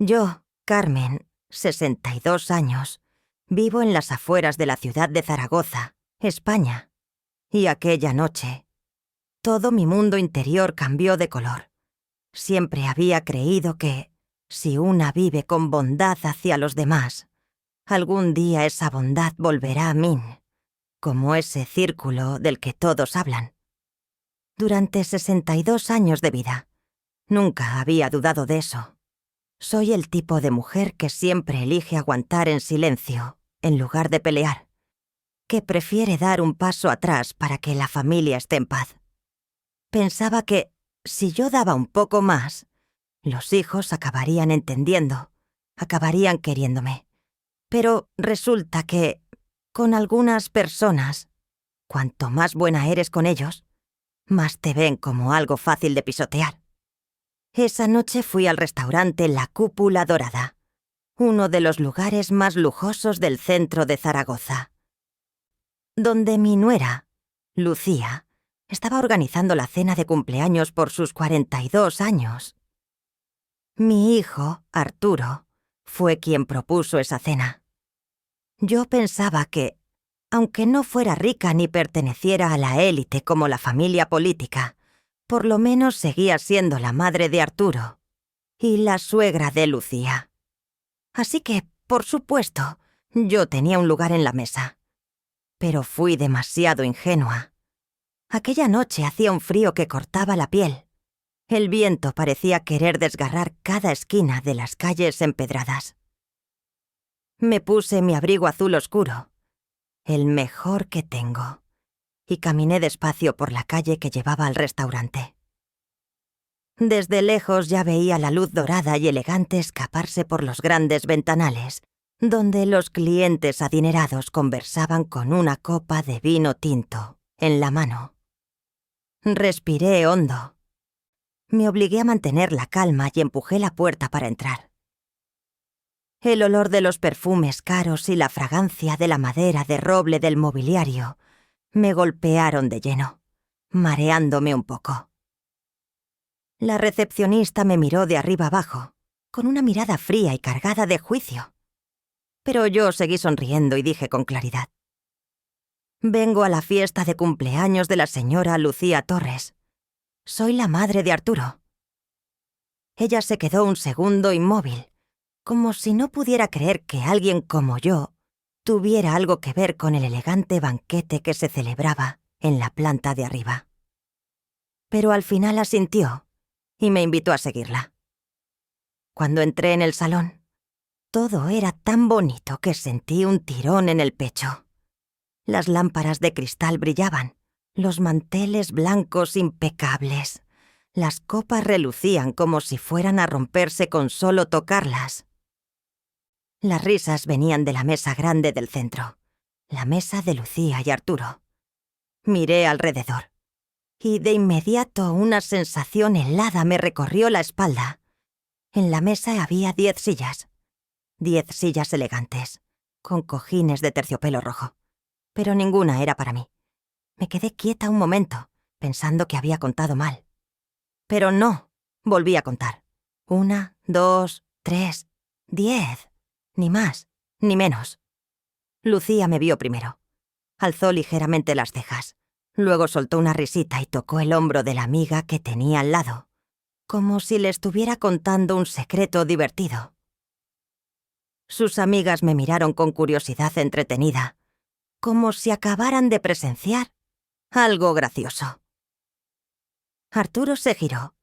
Yo, Carmen, 62 años, vivo en las afueras de la ciudad de Zaragoza, España. Y aquella noche, todo mi mundo interior cambió de color. Siempre había creído que, si una vive con bondad hacia los demás, algún día esa bondad volverá a mí, como ese círculo del que todos hablan. Durante 62 años de vida, nunca había dudado de eso. Soy el tipo de mujer que siempre elige aguantar en silencio, en lugar de pelear, que prefiere dar un paso atrás para que la familia esté en paz. Pensaba que, si yo daba un poco más, los hijos acabarían entendiendo, acabarían queriéndome. Pero resulta que, con algunas personas, cuanto más buena eres con ellos, más te ven como algo fácil de pisotear. Esa noche fui al restaurante La Cúpula Dorada, uno de los lugares más lujosos del centro de Zaragoza, donde mi nuera, Lucía, estaba organizando la cena de cumpleaños por sus 42 años. Mi hijo, Arturo, fue quien propuso esa cena. Yo pensaba que, aunque no fuera rica ni perteneciera a la élite como la familia política, por lo menos seguía siendo la madre de Arturo y la suegra de Lucía. Así que, por supuesto, yo tenía un lugar en la mesa. Pero fui demasiado ingenua. Aquella noche hacía un frío que cortaba la piel. El viento parecía querer desgarrar cada esquina de las calles empedradas. Me puse mi abrigo azul oscuro, el mejor que tengo, y caminé despacio por la calle que llevaba al restaurante. Desde lejos ya veía la luz dorada y elegante escaparse por los grandes ventanales, donde los clientes adinerados conversaban con una copa de vino tinto en la mano. Respiré hondo. Me obligué a mantener la calma y empujé la puerta para entrar. El olor de los perfumes caros y la fragancia de la madera de roble del mobiliario me golpearon de lleno, mareándome un poco. La recepcionista me miró de arriba abajo, con una mirada fría y cargada de juicio. Pero yo seguí sonriendo y dije con claridad: «Vengo a la fiesta de cumpleaños de la señora Lucía Torres. Soy la madre de Arturo». Ella se quedó un segundo inmóvil, como si no pudiera creer que alguien como yo tuviera algo que ver con el elegante banquete que se celebraba en la planta de arriba. Pero al final asintió y me invitó a seguirla. Cuando entré en el salón, todo era tan bonito que sentí un tirón en el pecho. Las lámparas de cristal brillaban, los manteles blancos impecables. Las copas relucían como si fueran a romperse con solo tocarlas. Las risas venían de la mesa grande del centro, la mesa de Lucía y Arturo. Miré alrededor, y de inmediato una sensación helada me recorrió la espalda. En la mesa había 10 sillas. 10 sillas elegantes, con cojines de terciopelo rojo. Pero ninguna era para mí. Me quedé quieta un momento, pensando que había contado mal. Pero no, volví a contar. 1, 2, 3, 10. Ni más, ni menos. Lucía me vio primero. Alzó ligeramente las cejas. Luego soltó una risita y tocó el hombro de la amiga que tenía al lado, como si le estuviera contando un secreto divertido. Sus amigas me miraron con curiosidad entretenida, como si acabaran de presenciar algo gracioso. Arturo se giró,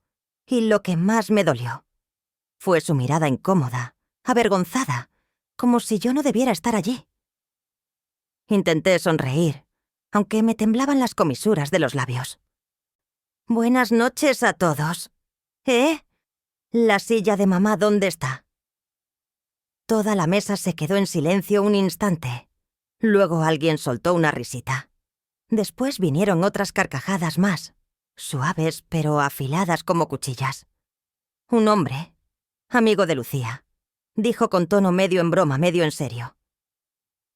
y lo que más me dolió fue su mirada incómoda, avergonzada, como si yo no debiera estar allí. Intenté sonreír, aunque me temblaban las comisuras de los labios. «Buenas noches a todos. ¿Eh? ¿La silla de mamá dónde está?» Toda la mesa se quedó en silencio un instante. Luego alguien soltó una risita. Después vinieron otras carcajadas más, suaves pero afiladas como cuchillas. Un hombre, amigo de Lucía, dijo con tono medio en broma, medio en serio: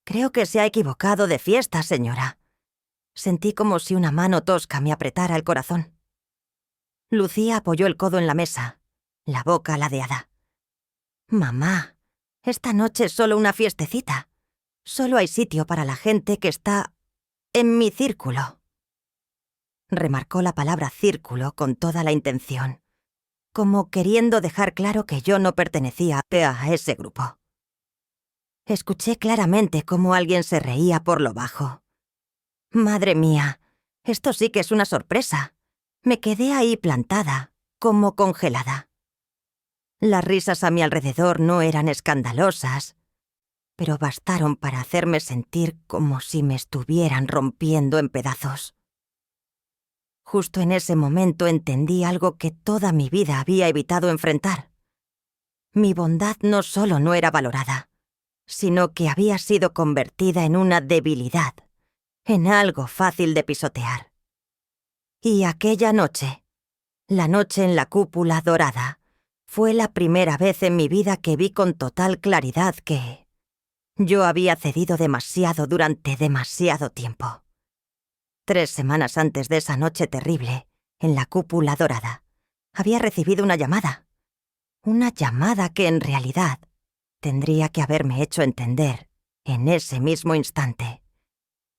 «Creo que se ha equivocado de fiesta, señora». Sentí como si una mano tosca me apretara el corazón. Lucía apoyó el codo en la mesa, la boca ladeada. Mamá, esta noche es solo una fiestecita. Solo hay sitio para la gente que está en mi círculo. Remarcó la palabra círculo con toda la intención, como queriendo dejar claro que yo no pertenecía a ese grupo. Escuché claramente cómo alguien se reía por lo bajo. Madre mía, esto sí que es una sorpresa. Me quedé ahí plantada, como congelada. Las risas a mi alrededor no eran escandalosas, pero bastaron para hacerme sentir como si me estuvieran rompiendo en pedazos. Justo en ese momento entendí algo que toda mi vida había evitado enfrentar. Mi bondad no solo no era valorada, sino que había sido convertida en una debilidad, en algo fácil de pisotear. Y aquella noche, la noche en la cúpula dorada, fue la primera vez en mi vida que vi con total claridad que yo había cedido demasiado durante demasiado tiempo. 3 semanas antes de esa noche terrible, en la cúpula dorada, había recibido una llamada que en realidad tendría que haberme hecho entender, en ese mismo instante,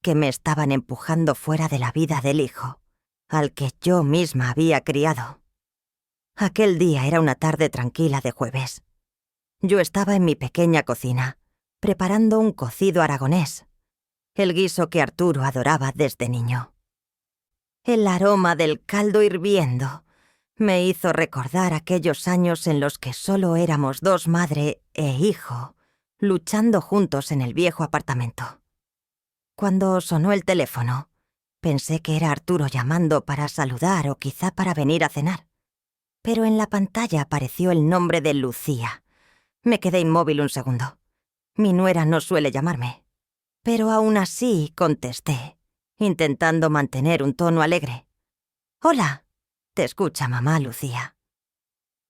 que me estaban empujando fuera de la vida del hijo, al que yo misma había criado. Aquel día era una tarde tranquila de jueves. Yo estaba en mi pequeña cocina, preparando un cocido aragonés, el guiso que Arturo adoraba desde niño. El aroma del caldo hirviendo me hizo recordar aquellos años en los que solo éramos 2 madre e hijo, luchando juntos en el viejo apartamento. Cuando sonó el teléfono, pensé que era Arturo llamando para saludar o quizá para venir a cenar. Pero en la pantalla apareció el nombre de Lucía. Me quedé inmóvil un segundo. Mi nuera no suele llamarme. Pero aún así contesté, intentando mantener un tono alegre. «Hola, te escucha mamá, Lucía».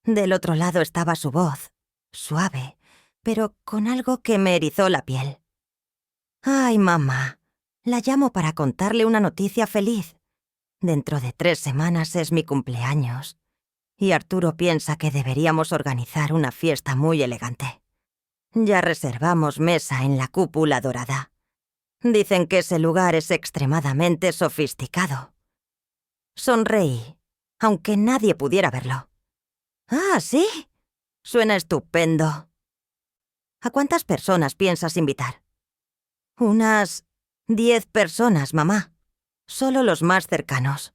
Del otro lado estaba su voz, suave, pero con algo que me erizó la piel. «Ay, mamá, la llamo para contarle una noticia feliz. Dentro de 3 semanas es mi cumpleaños. Y Arturo piensa que deberíamos organizar una fiesta muy elegante. Ya reservamos mesa en la cúpula dorada. Dicen que ese lugar es extremadamente sofisticado». Sonreí, aunque nadie pudiera verlo. «Ah, ¿sí? Suena estupendo. ¿A cuántas personas piensas invitar?» «Unas 10 personas, mamá. Solo los más cercanos.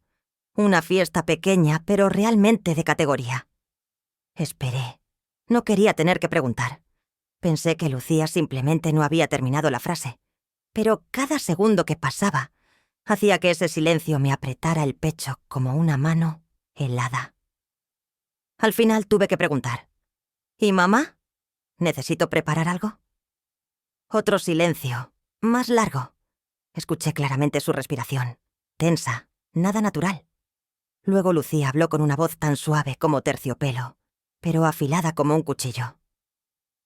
Una fiesta pequeña, pero realmente de categoría». Esperé. No quería tener que preguntar. Pensé que Lucía simplemente no había terminado la frase. Pero cada segundo que pasaba hacía que ese silencio me apretara el pecho como una mano helada. Al final tuve que preguntar. «¿Y mamá? ¿Necesito preparar algo?» Otro silencio, más largo. Escuché claramente su respiración, tensa, nada natural. Luego Lucía habló con una voz tan suave como terciopelo, pero afilada como un cuchillo.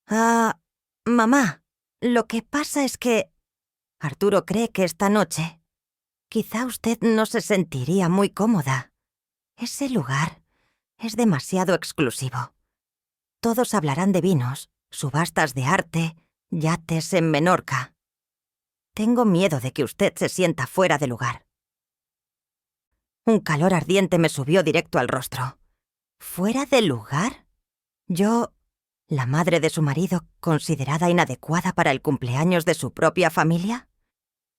«Ah, mamá, lo que pasa es que Arturo cree que esta noche quizá usted no se sentiría muy cómoda. Ese lugar es demasiado exclusivo. Todos hablarán de vinos, subastas de arte, yates en Menorca. Tengo miedo de que usted se sienta fuera de lugar». Un calor ardiente me subió directo al rostro. ¿Fuera de lugar? Yo, la madre de su marido, considerada inadecuada para el cumpleaños de su propia familia.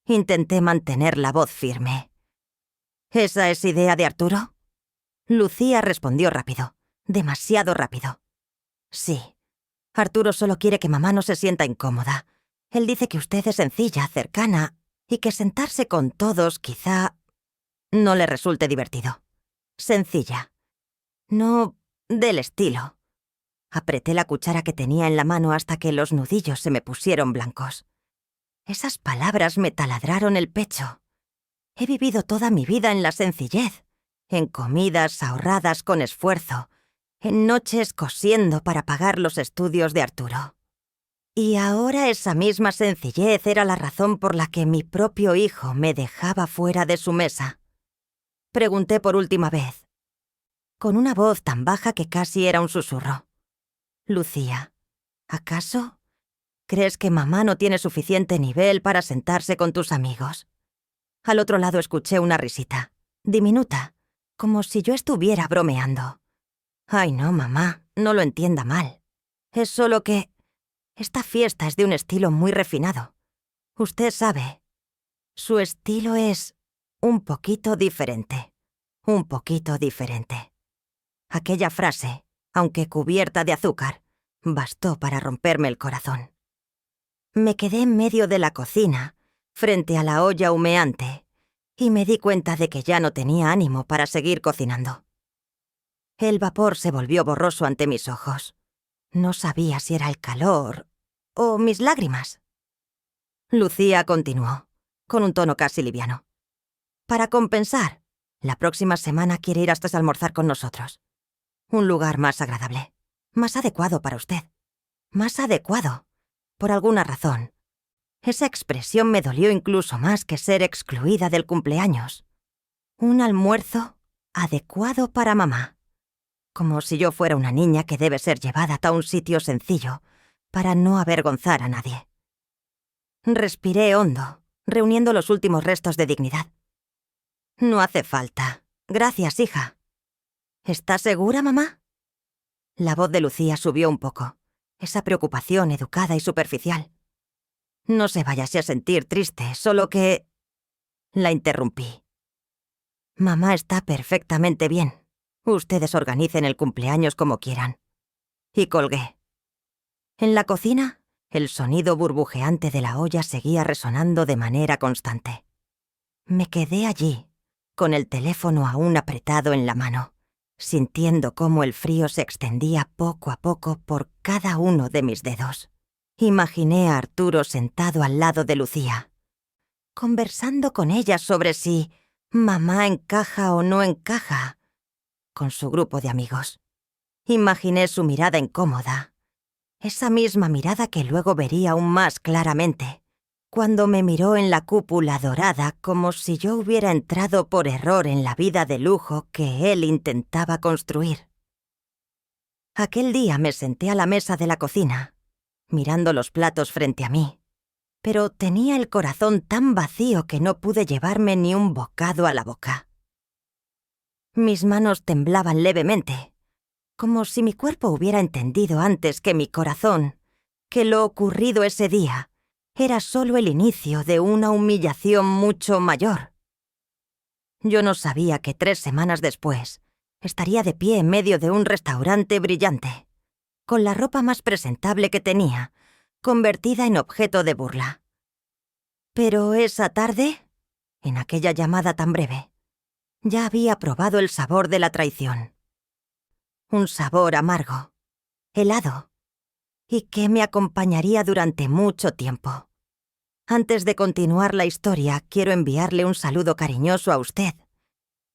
Intenté mantener la voz firme. ¿Esa es idea de Arturo? Lucía respondió rápido, demasiado rápido. Sí, Arturo solo quiere que mamá no se sienta incómoda. Él dice que usted es sencilla, cercana, y que sentarse con todos quizá no le resulte divertido. Sencilla. No del estilo. Apreté la cuchara que tenía en la mano hasta que los nudillos se me pusieron blancos. Esas palabras me taladraron el pecho. He vivido toda mi vida en la sencillez, en comidas ahorradas con esfuerzo, en noches cosiendo para pagar los estudios de Arturo. Y ahora esa misma sencillez era la razón por la que mi propio hijo me dejaba fuera de su mesa. Pregunté por última vez, con una voz tan baja que casi era un susurro. «Lucía, ¿Acaso crees que mamá no tiene suficiente nivel para sentarse con tus amigos? Al otro lado escuché una risita, diminuta, como si yo estuviera bromeando. Ay, no, mamá, no lo entienda mal. Es solo que esta fiesta es de un estilo muy refinado. Usted sabe, su estilo es un poquito diferente. Un poquito diferente. Aquella frase, aunque cubierta de azúcar, bastó para romperme el corazón. Me quedé en medio de la cocina, frente a la olla humeante, y me di cuenta de que ya no tenía ánimo para seguir cocinando. El vapor se volvió borroso ante mis ojos. No sabía si era el calor o mis lágrimas. Lucía continuó, con un tono casi liviano. Para compensar, la próxima semana quiere ir hasta almorzar con nosotros. Un lugar más agradable, más adecuado para usted. Más adecuado, por alguna razón. Esa expresión me dolió incluso más que ser excluida del cumpleaños. Un almuerzo adecuado para mamá. Como si yo fuera una niña que debe ser llevada a un sitio sencillo para no avergonzar a nadie. Respiré hondo, reuniendo los últimos restos de dignidad. No hace falta. Gracias, hija. ¿Estás segura, mamá? La voz de Lucía subió un poco. Esa preocupación educada y superficial. No se vayase a sentir triste, solo que... La interrumpí. Mamá está perfectamente bien. Ustedes organicen el cumpleaños como quieran. Y colgué. En la cocina, el sonido burbujeante de la olla seguía resonando de manera constante. Me quedé allí, con el teléfono aún apretado en la mano, sintiendo cómo el frío se extendía poco a poco por cada uno de mis dedos. Imaginé a Arturo sentado al lado de Lucía, conversando con ella sobre si mamá encaja o no encaja con su grupo de amigos. Imaginé su mirada incómoda, esa misma mirada que luego vería aún más claramente, cuando me miró en la cúpula dorada como si yo hubiera entrado por error en la vida de lujo que él intentaba construir. Aquel día me senté a la mesa de la cocina, mirando los platos frente a mí, pero tenía el corazón tan vacío que no pude llevarme ni un bocado a la boca. Mis manos temblaban levemente, como si mi cuerpo hubiera entendido antes que mi corazón que lo ocurrido ese día era solo el inicio de una humillación mucho mayor. Yo no sabía que 3 semanas después estaría de pie en medio de un restaurante brillante, con la ropa más presentable que tenía, convertida en objeto de burla. Pero esa tarde, en aquella llamada tan breve, ya había probado el sabor de la traición. Un sabor amargo, helado, y que me acompañaría durante mucho tiempo. Antes de continuar la historia, quiero enviarle un saludo cariñoso a usted.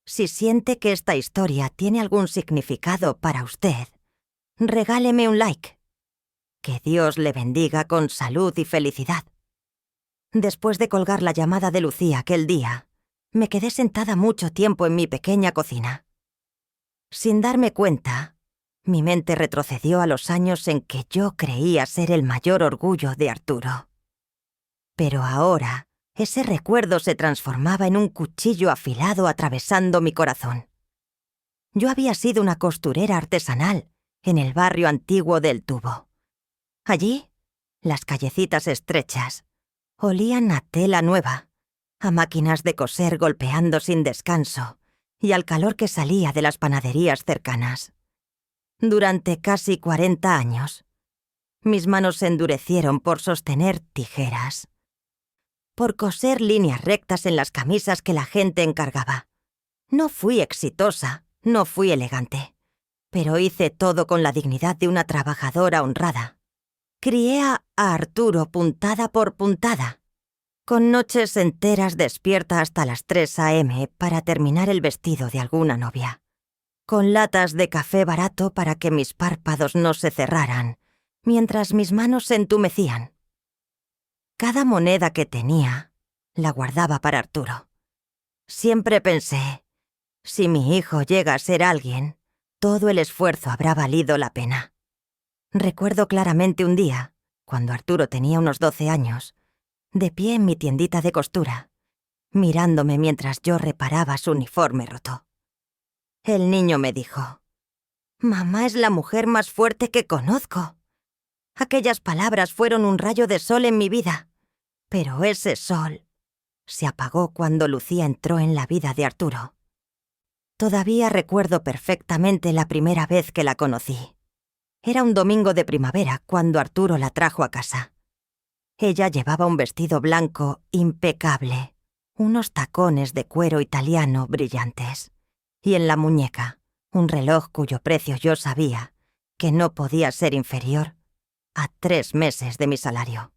Si siente que esta historia tiene algún significado para usted, regáleme un like. Que Dios le bendiga con salud y felicidad. Después de colgar la llamada de Lucía aquel día, me quedé sentada mucho tiempo en mi pequeña cocina. Sin darme cuenta, mi mente retrocedió a los años en que yo creía ser el mayor orgullo de Arturo. Pero ahora, ese recuerdo se transformaba en un cuchillo afilado atravesando mi corazón. Yo había sido una costurera artesanal en el barrio antiguo del Tubo. Allí, las callecitas estrechas olían a tela nueva, a máquinas de coser golpeando sin descanso y al calor que salía de las panaderías cercanas. Durante casi 40 años, mis manos se endurecieron por sostener tijeras, por coser líneas rectas en las camisas que la gente encargaba. No fui exitosa, no fui elegante, pero hice todo con la dignidad de una trabajadora honrada. Crié a Arturo puntada por puntada, con noches enteras despierta hasta las 3 a.m. para terminar el vestido de alguna novia, con latas de café barato para que mis párpados no se cerraran, mientras mis manos se entumecían. Cada moneda que tenía, la guardaba para Arturo. Siempre pensé, si mi hijo llega a ser alguien, todo el esfuerzo habrá valido la pena. Recuerdo claramente un día, cuando Arturo tenía unos 12 años, de pie en mi tiendita de costura, mirándome mientras yo reparaba su uniforme roto. El niño me dijo: «Mamá es la mujer más fuerte que conozco». Aquellas palabras fueron un rayo de sol en mi vida, pero ese sol se apagó cuando Lucía entró en la vida de Arturo. Todavía recuerdo perfectamente la primera vez que la conocí. Era un domingo de primavera cuando Arturo la trajo a casa. Ella llevaba un vestido blanco impecable, unos tacones de cuero italiano brillantes, y en la muñeca un reloj cuyo precio yo sabía que no podía ser inferior a 3 meses de mi salario.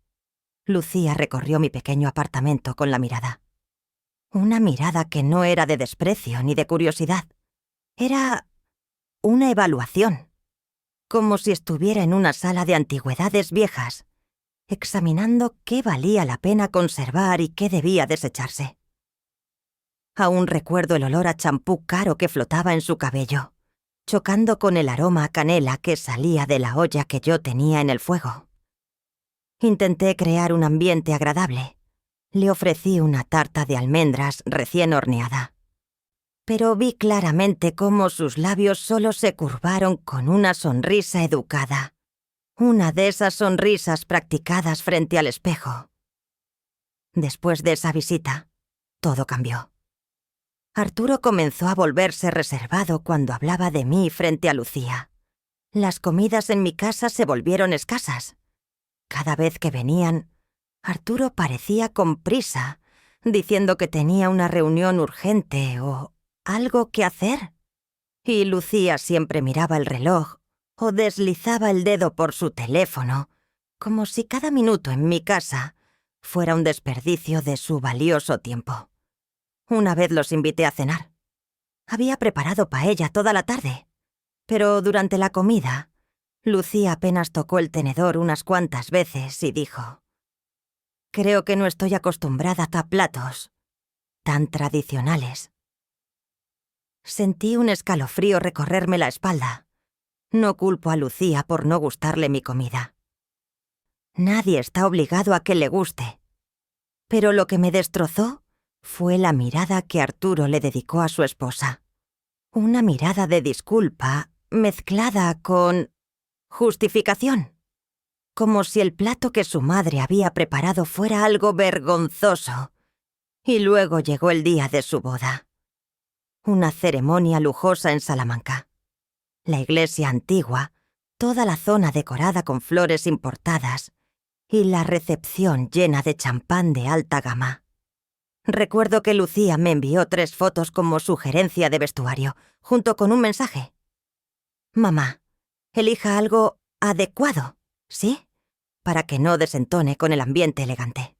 Lucía recorrió mi pequeño apartamento con la mirada. Una mirada que no era de desprecio ni de curiosidad. Era una evaluación, como si estuviera en una sala de antigüedades viejas, examinando qué valía la pena conservar y qué debía desecharse. Aún recuerdo el olor a champú caro que flotaba en su cabello, chocando con el aroma a canela que salía de la olla que yo tenía en el fuego. Intenté crear un ambiente agradable. Le ofrecí una tarta de almendras recién horneada. Pero vi claramente cómo sus labios solo se curvaron con una sonrisa educada. Una de esas sonrisas practicadas frente al espejo. Después de esa visita, todo cambió. Arturo comenzó a volverse reservado cuando hablaba de mí frente a Lucía. Las comidas en mi casa se volvieron escasas. Cada vez que venían, Arturo parecía con prisa, diciendo que tenía una reunión urgente o algo que hacer. Y Lucía siempre miraba el reloj o deslizaba el dedo por su teléfono, como si cada minuto en mi casa fuera un desperdicio de su valioso tiempo. Una vez los invité a cenar. Había preparado paella toda la tarde, pero durante la comida, Lucía apenas tocó el tenedor unas cuantas veces y dijo: «Creo que no estoy acostumbrada a platos tan tradicionales». Sentí un escalofrío recorrerme la espalda. No culpo a Lucía por no gustarle mi comida. Nadie está obligado a que le guste. Pero lo que me destrozó fue la mirada que Arturo le dedicó a su esposa. Una mirada de disculpa mezclada con justificación. Como si el plato que su madre había preparado fuera algo vergonzoso. Y luego llegó el día de su boda. Una ceremonia lujosa en Salamanca. La iglesia antigua, toda la zona decorada con flores importadas y la recepción llena de champán de alta gama. Recuerdo que Lucía me envió 3 fotos como sugerencia de vestuario, junto con un mensaje. «Mamá, elija algo adecuado, ¿sí? Para que no desentone con el ambiente elegante».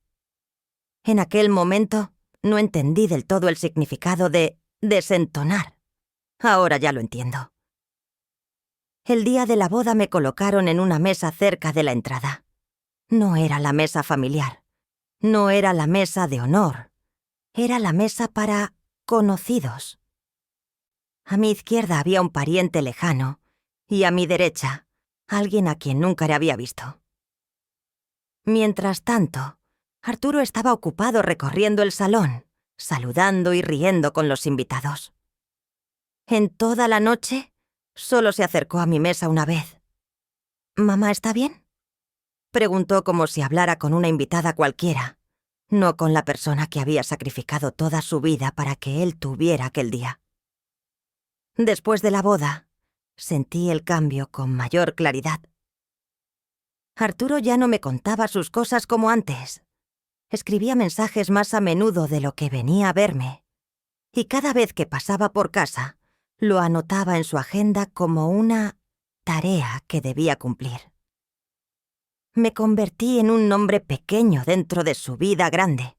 En aquel momento no entendí del todo el significado de desentonar. Ahora ya lo entiendo. El día de la boda me colocaron en una mesa cerca de la entrada. No era la mesa familiar. No era la mesa de honor. Era la mesa para conocidos. A mi izquierda había un pariente lejano y a mi derecha alguien a quien nunca le había visto. Mientras tanto, Arturo estaba ocupado recorriendo el salón, saludando y riendo con los invitados. En toda la noche, solo se acercó a mi mesa una vez. «¿Mamá está bien?», preguntó como si hablara con una invitada cualquiera, no con la persona que había sacrificado toda su vida para que él tuviera aquel día. Después de la boda, sentí el cambio con mayor claridad. Arturo ya no me contaba sus cosas como antes. Escribía mensajes más a menudo de lo que venía a verme, y cada vez que pasaba por casa, lo anotaba en su agenda como una tarea que debía cumplir. Me convertí en un nombre pequeño dentro de su vida grande,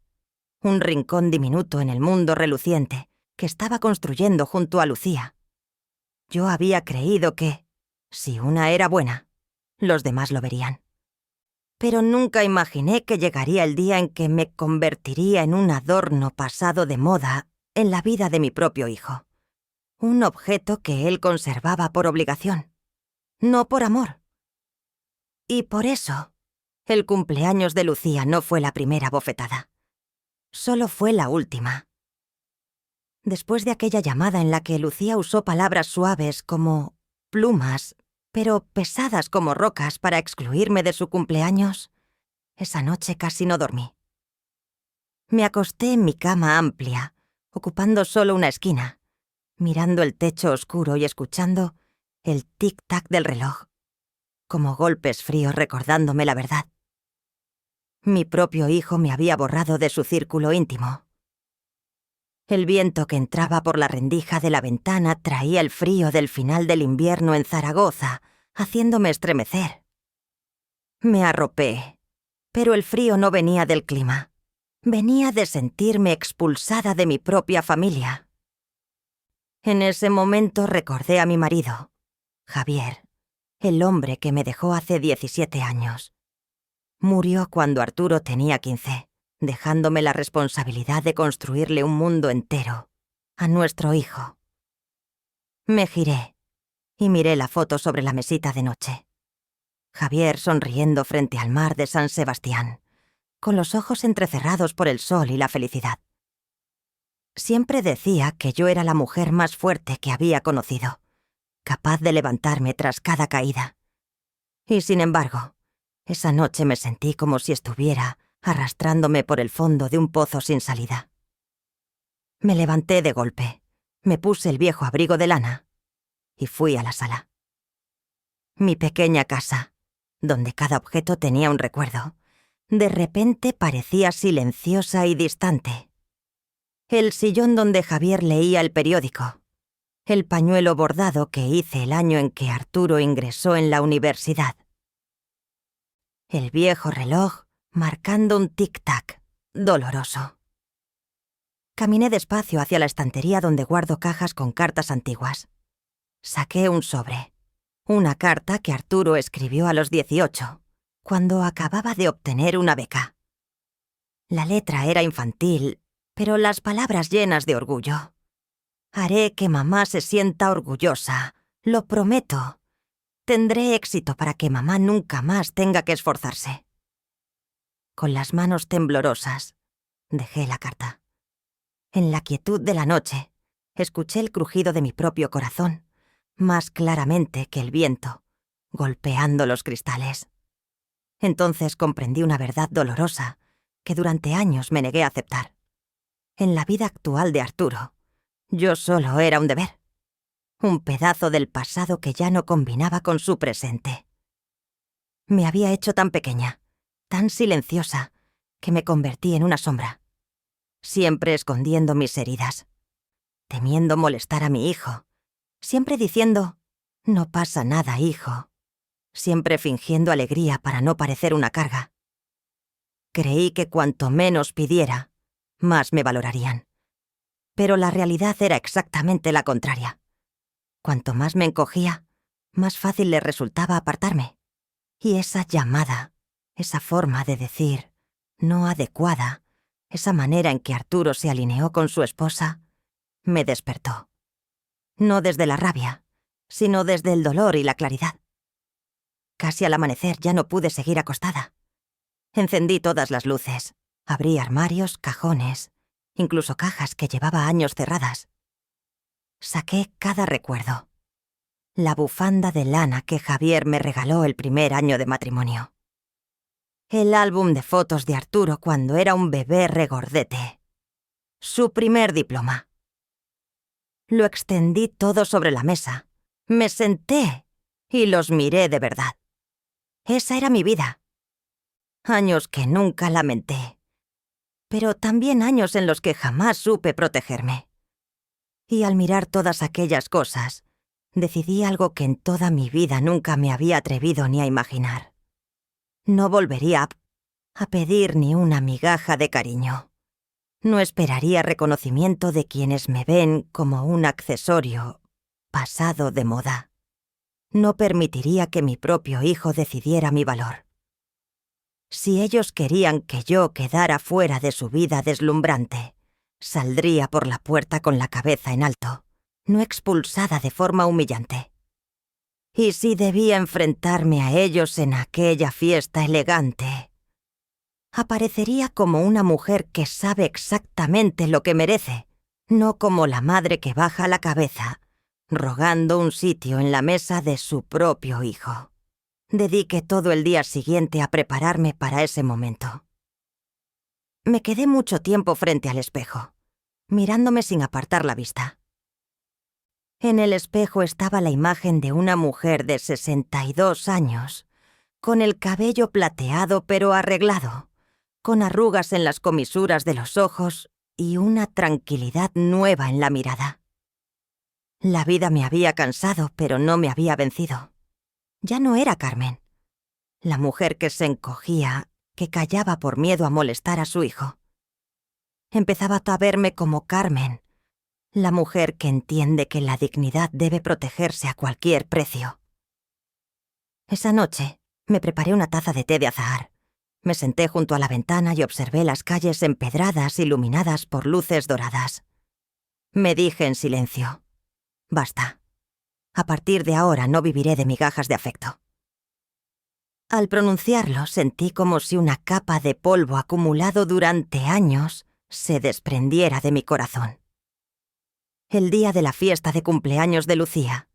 un rincón diminuto en el mundo reluciente que estaba construyendo junto a Lucía. Yo había creído que, si una era buena, los demás lo verían. Pero nunca imaginé que llegaría el día en que me convertiría en un adorno pasado de moda en la vida de mi propio hijo. Un objeto que él conservaba por obligación, no por amor. Y por eso, el cumpleaños de Lucía no fue la primera bofetada. Solo fue la última. Después de aquella llamada en la que Lucía usó palabras suaves como plumas, pero pesadas como rocas para excluirme de su cumpleaños, esa noche casi no dormí. Me acosté en mi cama amplia, ocupando solo una esquina, mirando el techo oscuro y escuchando el tic-tac del reloj, como golpes fríos recordándome la verdad. Mi propio hijo me había borrado de su círculo íntimo. El viento que entraba por la rendija de la ventana traía el frío del final del invierno en Zaragoza, haciéndome estremecer. Me arropé, pero el frío no venía del clima. Venía de sentirme expulsada de mi propia familia. En ese momento recordé a mi marido, Javier, el hombre que me dejó hace 17 años. Murió cuando Arturo tenía 15, dejándome la responsabilidad de construirle un mundo entero, a nuestro hijo. Me giré y miré la foto sobre la mesita de noche. Javier sonriendo frente al mar de San Sebastián, con los ojos entrecerrados por el sol y la felicidad. Siempre decía que yo era la mujer más fuerte que había conocido, capaz de levantarme tras cada caída. Y sin embargo, esa noche me sentí como si estuviera arrastrándome por el fondo de un pozo sin salida. Me levanté de golpe, me puse el viejo abrigo de lana y fui a la sala. Mi pequeña casa, donde cada objeto tenía un recuerdo, de repente parecía silenciosa y distante. El sillón donde Javier leía el periódico, el pañuelo bordado que hice el año en que Arturo ingresó en la universidad, el viejo reloj marcando un tic-tac doloroso. Caminé despacio hacia la estantería donde guardo cajas con cartas antiguas. Saqué un sobre, una carta que Arturo escribió a los 18, cuando acababa de obtener una beca. La letra era infantil, pero las palabras llenas de orgullo. Haré que mamá se sienta orgullosa, lo prometo. Tendré éxito para que mamá nunca más tenga que esforzarse. Con las manos temblorosas, dejé la carta. En la quietud de la noche, escuché el crujido de mi propio corazón, más claramente que el viento, golpeando los cristales. Entonces comprendí una verdad dolorosa que durante años me negué a aceptar. En la vida actual de Arturo, yo solo era un deber. Un pedazo del pasado que ya no combinaba con su presente. Me había hecho tan pequeña, tan silenciosa, que me convertí en una sombra, siempre escondiendo mis heridas, temiendo molestar a mi hijo, siempre diciendo, no pasa nada, hijo, siempre fingiendo alegría para no parecer una carga. Creí que cuanto menos pidiera, más me valorarían. Pero la realidad era exactamente la contraria. Cuanto más me encogía, más fácil les resultaba apartarme. Y esa llamada, esa forma de decir, no adecuada, esa manera en que Arturo se alineó con su esposa, me despertó. No desde la rabia, sino desde el dolor y la claridad. Casi al amanecer ya no pude seguir acostada. Encendí todas las luces, abrí armarios, cajones, incluso cajas que llevaba años cerradas. Saqué cada recuerdo. La bufanda de lana que Javier me regaló el primer año de matrimonio. El álbum de fotos de Arturo cuando era un bebé regordete. Su primer diploma. Lo extendí todo sobre la mesa. Me senté y los miré de verdad. Esa era mi vida. Años que nunca lamenté. Pero también años en los que jamás supe protegerme. Y al mirar todas aquellas cosas, decidí algo que en toda mi vida nunca me había atrevido ni a imaginar. No volvería a pedir ni una migaja de cariño. No esperaría reconocimiento de quienes me ven como un accesorio pasado de moda. No permitiría que mi propio hijo decidiera mi valor. Si ellos querían que yo quedara fuera de su vida deslumbrante, saldría por la puerta con la cabeza en alto, no expulsada de forma humillante. Y si debía enfrentarme a ellos en aquella fiesta elegante, aparecería como una mujer que sabe exactamente lo que merece, no como la madre que baja la cabeza, rogando un sitio en la mesa de su propio hijo. Dediqué todo el día siguiente a prepararme para ese momento. Me quedé mucho tiempo frente al espejo, mirándome sin apartar la vista. En el espejo estaba la imagen de una mujer de 62 años, con el cabello plateado pero arreglado, con arrugas en las comisuras de los ojos y una tranquilidad nueva en la mirada. La vida me había cansado, pero no me había vencido. Ya no era Carmen, la mujer que se encogía, que callaba por miedo a molestar a su hijo. Empezaba a verme como Carmen, la mujer que entiende que la dignidad debe protegerse a cualquier precio. Esa noche me preparé una taza de té de azahar. Me senté junto a la ventana y observé las calles empedradas iluminadas por luces doradas. Me dije en silencio: basta. A partir de ahora no viviré de migajas de afecto. Al pronunciarlo sentí como si una capa de polvo acumulado durante años se desprendiera de mi corazón. El día de la fiesta de cumpleaños de Lucía,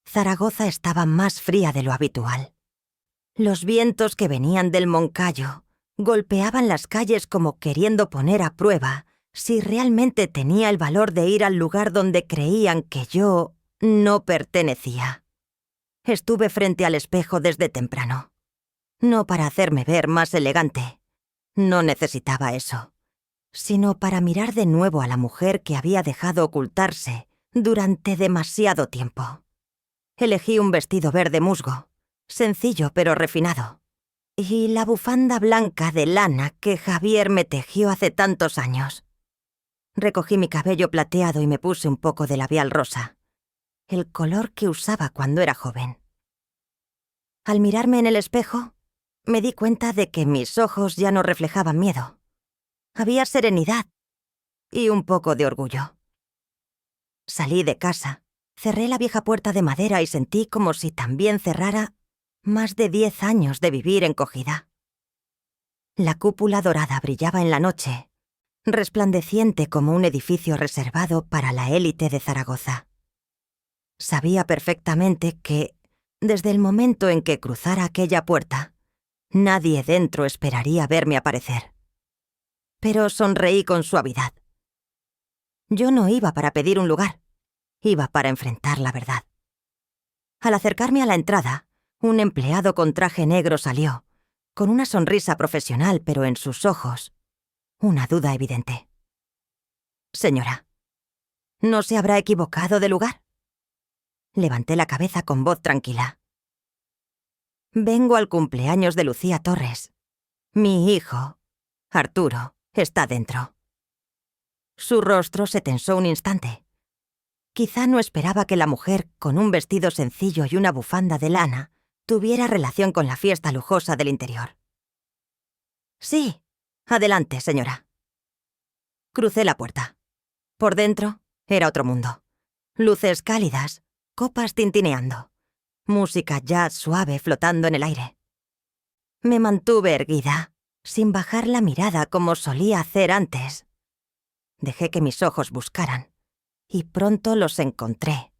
Zaragoza estaba más fría de lo habitual. Los vientos que venían del Moncayo golpeaban las calles como queriendo poner a prueba si realmente tenía el valor de ir al lugar donde creían que yo no pertenecía. Estuve frente al espejo desde temprano. No para hacerme ver más elegante. No necesitaba eso. Sino para mirar de nuevo a la mujer que había dejado ocultarse durante demasiado tiempo. Elegí un vestido verde musgo, sencillo pero refinado, y la bufanda blanca de lana que Javier me tejió hace tantos años. Recogí mi cabello plateado y me puse un poco de labial rosa, el color que usaba cuando era joven. Al mirarme en el espejo, me di cuenta de que mis ojos ya no reflejaban miedo. Había serenidad y un poco de orgullo. Salí de casa, cerré la vieja puerta de madera y sentí como si también cerrara más de 10 años de vivir encogida. La cúpula dorada brillaba en la noche, resplandeciente como un edificio reservado para la élite de Zaragoza. Sabía perfectamente que, desde el momento en que cruzara aquella puerta, nadie dentro esperaría verme aparecer. Pero sonreí con suavidad. Yo no iba para pedir un lugar, iba para enfrentar la verdad. Al acercarme a la entrada, un empleado con traje negro salió, con una sonrisa profesional, pero en sus ojos, una duda evidente. Señora, ¿no se habrá equivocado de lugar? Levanté la cabeza con voz tranquila. Vengo al cumpleaños de Lucía Torres. Mi hijo, Arturo, está dentro. Su rostro se tensó un instante. Quizá no esperaba que la mujer, con un vestido sencillo y una bufanda de lana, tuviera relación con la fiesta lujosa del interior. Sí, adelante, señora. Crucé la puerta. Por dentro era otro mundo. Luces cálidas, copas tintineando, música jazz suave flotando en el aire. Me mantuve erguida, sin bajar la mirada como solía hacer antes. Dejé que mis ojos buscaran, y pronto los encontré,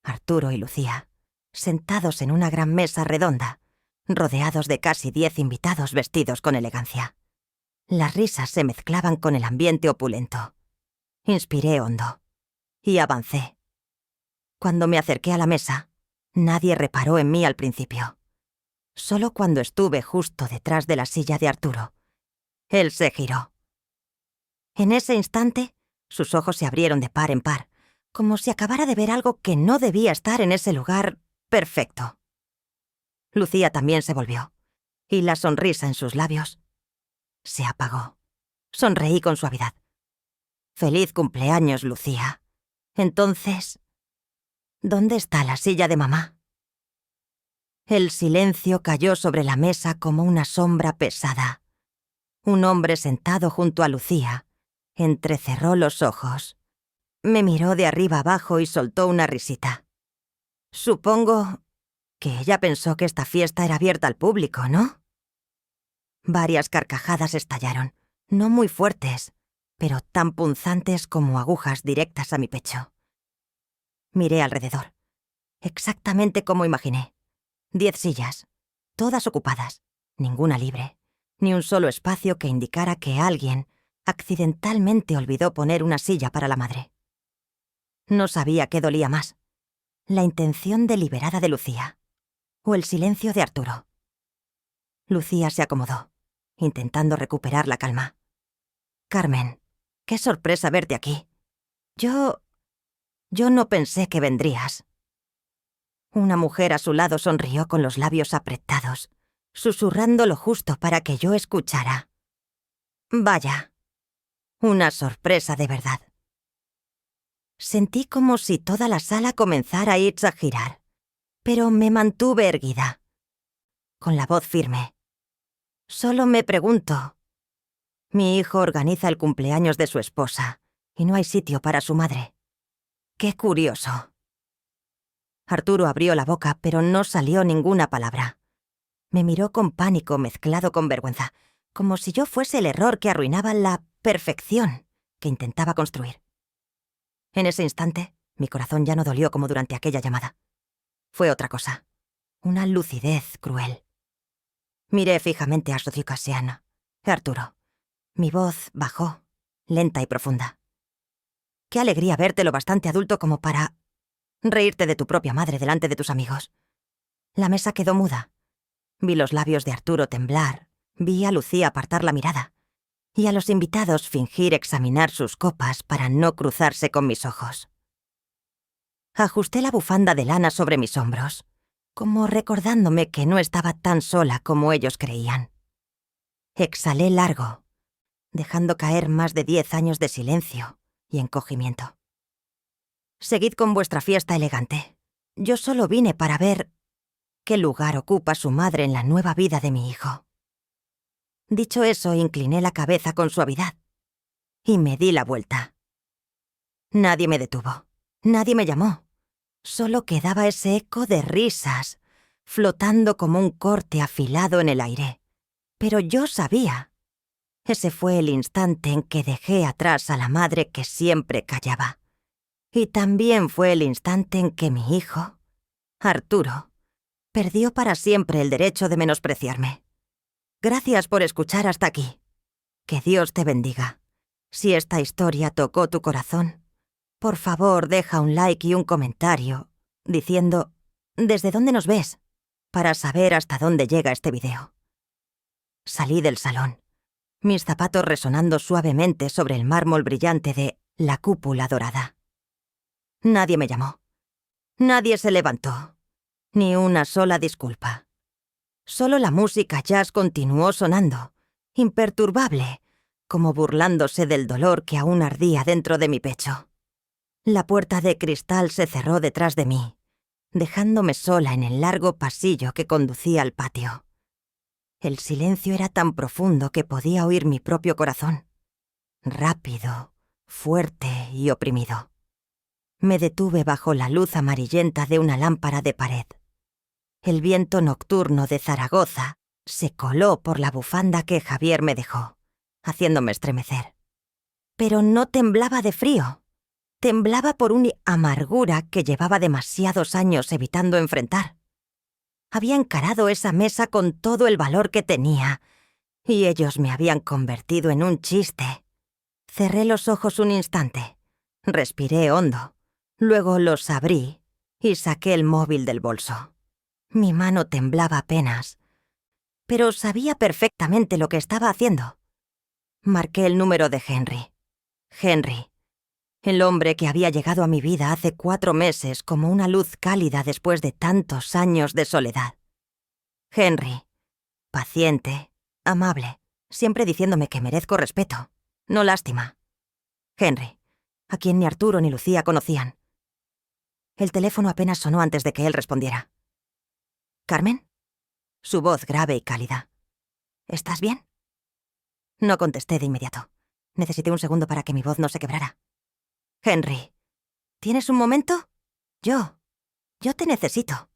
Arturo y Lucía, sentados en una gran mesa redonda, rodeados de casi 10 invitados vestidos con elegancia. Las risas se mezclaban con el ambiente opulento. Inspiré hondo y avancé. Cuando me acerqué a la mesa, nadie reparó en mí al principio. Solo cuando estuve justo detrás de la silla de Arturo. Él se giró. En ese instante, sus ojos se abrieron de par en par, como si acabara de ver algo que no debía estar en ese lugar perfecto. Lucía también se volvió, y la sonrisa en sus labios se apagó. Sonreí con suavidad. «Feliz cumpleaños, Lucía. Entonces, ¿dónde está la silla de mamá?» El silencio cayó sobre la mesa como una sombra pesada. Un hombre sentado junto a Lucía entrecerró los ojos. Me miró de arriba abajo y soltó una risita. «Supongo Que ella pensó que esta fiesta era abierta al público, ¿no? Varias carcajadas estallaron, no muy fuertes, pero tan punzantes como agujas directas a mi pecho. Miré alrededor, exactamente como imaginé. 10 sillas, todas ocupadas, ninguna libre, ni un solo espacio que indicara que alguien accidentalmente olvidó poner una silla para la madre. No sabía qué dolía más, la intención deliberada de Lucía o el silencio de Arturo. Lucía se acomodó, intentando recuperar la calma. «Carmen, qué sorpresa verte aquí. Yo no pensé que vendrías». Una mujer a su lado sonrió con los labios apretados, susurrando lo justo para que yo escuchara. Vaya, una sorpresa de verdad. Sentí como si toda la sala comenzara a irse a girar, pero me mantuve erguida, con la voz firme. Solo me pregunto. Mi hijo organiza el cumpleaños de su esposa y no hay sitio para su madre. Qué curioso. Arturo abrió la boca, pero no salió ninguna palabra. Me miró con pánico mezclado con vergüenza, como si yo fuese el error que arruinaba la perfección que intentaba construir. En ese instante, mi corazón ya no dolió como durante aquella llamada. Fue otra cosa, una lucidez cruel. Miré fijamente a Rodrigo Casiano. Arturo. Mi voz bajó, lenta y profunda. Qué alegría verte lo bastante adulto como para reírte de tu propia madre delante de tus amigos. La mesa quedó muda. Vi los labios de Arturo temblar, vi a Lucía apartar la mirada y a los invitados fingir examinar sus copas para no cruzarse con mis ojos. Ajusté la bufanda de lana sobre mis hombros, como recordándome que no estaba tan sola como ellos creían. Exhalé largo, dejando caer más de 10 años de silencio y encogimiento. Seguid con vuestra fiesta elegante. Yo solo vine para ver qué lugar ocupa su madre en la nueva vida de mi hijo. Dicho eso, incliné la cabeza con suavidad y me di la vuelta. Nadie me detuvo, nadie me llamó. Solo quedaba ese eco de risas, flotando como un corte afilado en el aire. Pero yo sabía. Ese fue el instante en que dejé atrás a la madre que siempre callaba. Y también fue el instante en que mi hijo, Arturo, perdió para siempre el derecho de menospreciarme. Gracias por escuchar hasta aquí. Que Dios te bendiga. Si esta historia tocó tu corazón, por favor deja un like y un comentario diciendo ¿desde dónde nos ves? Para saber hasta dónde llega este video. Salí del salón, mis zapatos resonando suavemente sobre el mármol brillante de la cúpula dorada. Nadie me llamó. Nadie se levantó. Ni una sola disculpa. Solo la música jazz continuó sonando, imperturbable, como burlándose del dolor que aún ardía dentro de mi pecho. La puerta de cristal se cerró detrás de mí, dejándome sola en el largo pasillo que conducía al patio. El silencio era tan profundo que podía oír mi propio corazón, rápido, fuerte y oprimido. Me detuve bajo la luz amarillenta de una lámpara de pared. El viento nocturno de Zaragoza se coló por la bufanda que Javier me dejó, haciéndome estremecer. Pero no temblaba de frío. Temblaba por una amargura que llevaba demasiados años evitando enfrentar. Había encarado esa mesa con todo el valor que tenía, y ellos me habían convertido en un chiste. Cerré los ojos un instante, respiré hondo, luego los abrí y saqué el móvil del bolso. Mi mano temblaba apenas, pero sabía perfectamente lo que estaba haciendo. Marqué el número de Henry. Henry, el hombre que había llegado a mi vida hace 4 meses como una luz cálida después de tantos años de soledad. Henry, paciente, amable, siempre diciéndome que merezco respeto, no lástima. Henry, a quien ni Arturo ni Lucía conocían. El teléfono apenas sonó antes de que él respondiera. ¿Carmen? Su voz grave y cálida. ¿Estás bien? No contesté de inmediato. Necesité un segundo para que mi voz no se quebrara. Henry, ¿tienes un momento? Yo te necesito.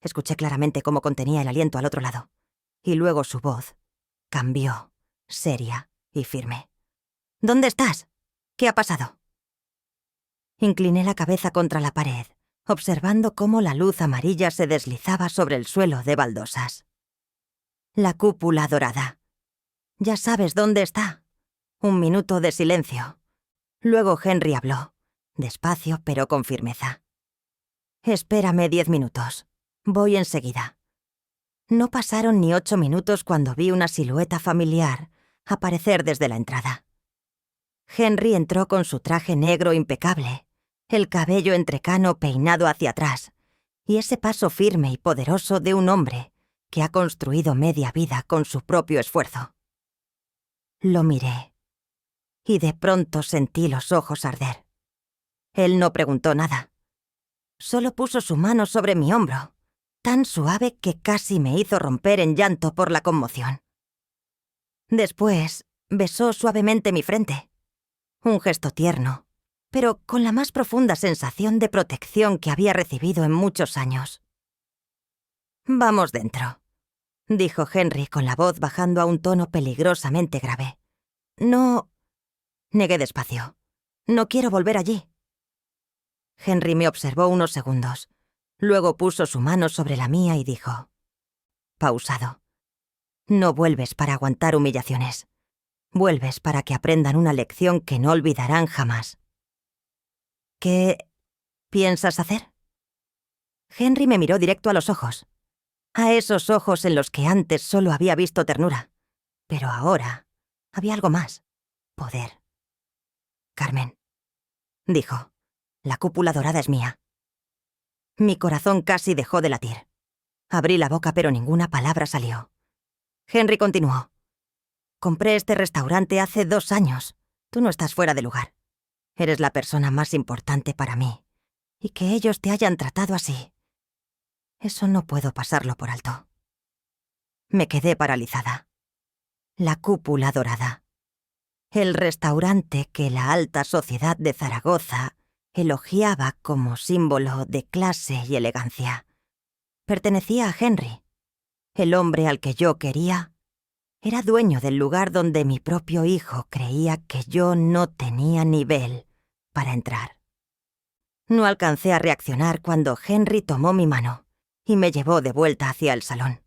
Escuché claramente cómo contenía el aliento al otro lado. Y luego su voz cambió, seria y firme. ¿Dónde estás? ¿Qué ha pasado? Incliné la cabeza contra la pared, observando cómo la luz amarilla se deslizaba sobre el suelo de baldosas. La cúpula dorada. Ya sabes dónde está. Un minuto de silencio. Luego Henry habló, despacio pero con firmeza. Espérame 10 minutos. Voy enseguida. No pasaron ni 8 minutos cuando vi una silueta familiar aparecer desde la entrada. Henry entró con su traje negro impecable, el cabello entrecano peinado hacia atrás, y ese paso firme y poderoso de un hombre que ha construido media vida con su propio esfuerzo. Lo miré, y de pronto sentí los ojos arder. Él no preguntó nada. Solo puso su mano sobre mi hombro, tan suave que casi me hizo romper en llanto por la conmoción. Después, besó suavemente mi frente. Un gesto tierno, pero con la más profunda sensación de protección que había recibido en muchos años. «Vamos dentro», dijo Henry con la voz bajando a un tono peligrosamente grave. «No», negué despacio. «No quiero volver allí». Henry me observó unos segundos. Luego puso su mano sobre la mía y dijo, pausado: «No vuelves para aguantar humillaciones. Vuelves para que aprendan una lección que no olvidarán jamás». «¿Qué piensas hacer?» Henry me miró directo a los ojos. A esos ojos en los que antes solo había visto ternura. Pero ahora había algo más. Poder. «Carmen», dijo, «la cúpula dorada es mía». Mi corazón casi dejó de latir. Abrí la boca pero ninguna palabra salió. Henry continuó. «Compré este restaurante hace 2 años. Tú no estás fuera de lugar. Eres la persona más importante para mí. Y que ellos te hayan tratado así, eso no puedo pasarlo por alto». Me quedé paralizada. La cúpula dorada. El restaurante que la alta sociedad de Zaragoza elogiaba como símbolo de clase y elegancia. Pertenecía a Henry. El hombre al que yo quería era dueño del lugar donde mi propio hijo creía que yo no tenía nivel para entrar. No alcancé a reaccionar cuando Henry tomó mi mano y me llevó de vuelta hacia el salón.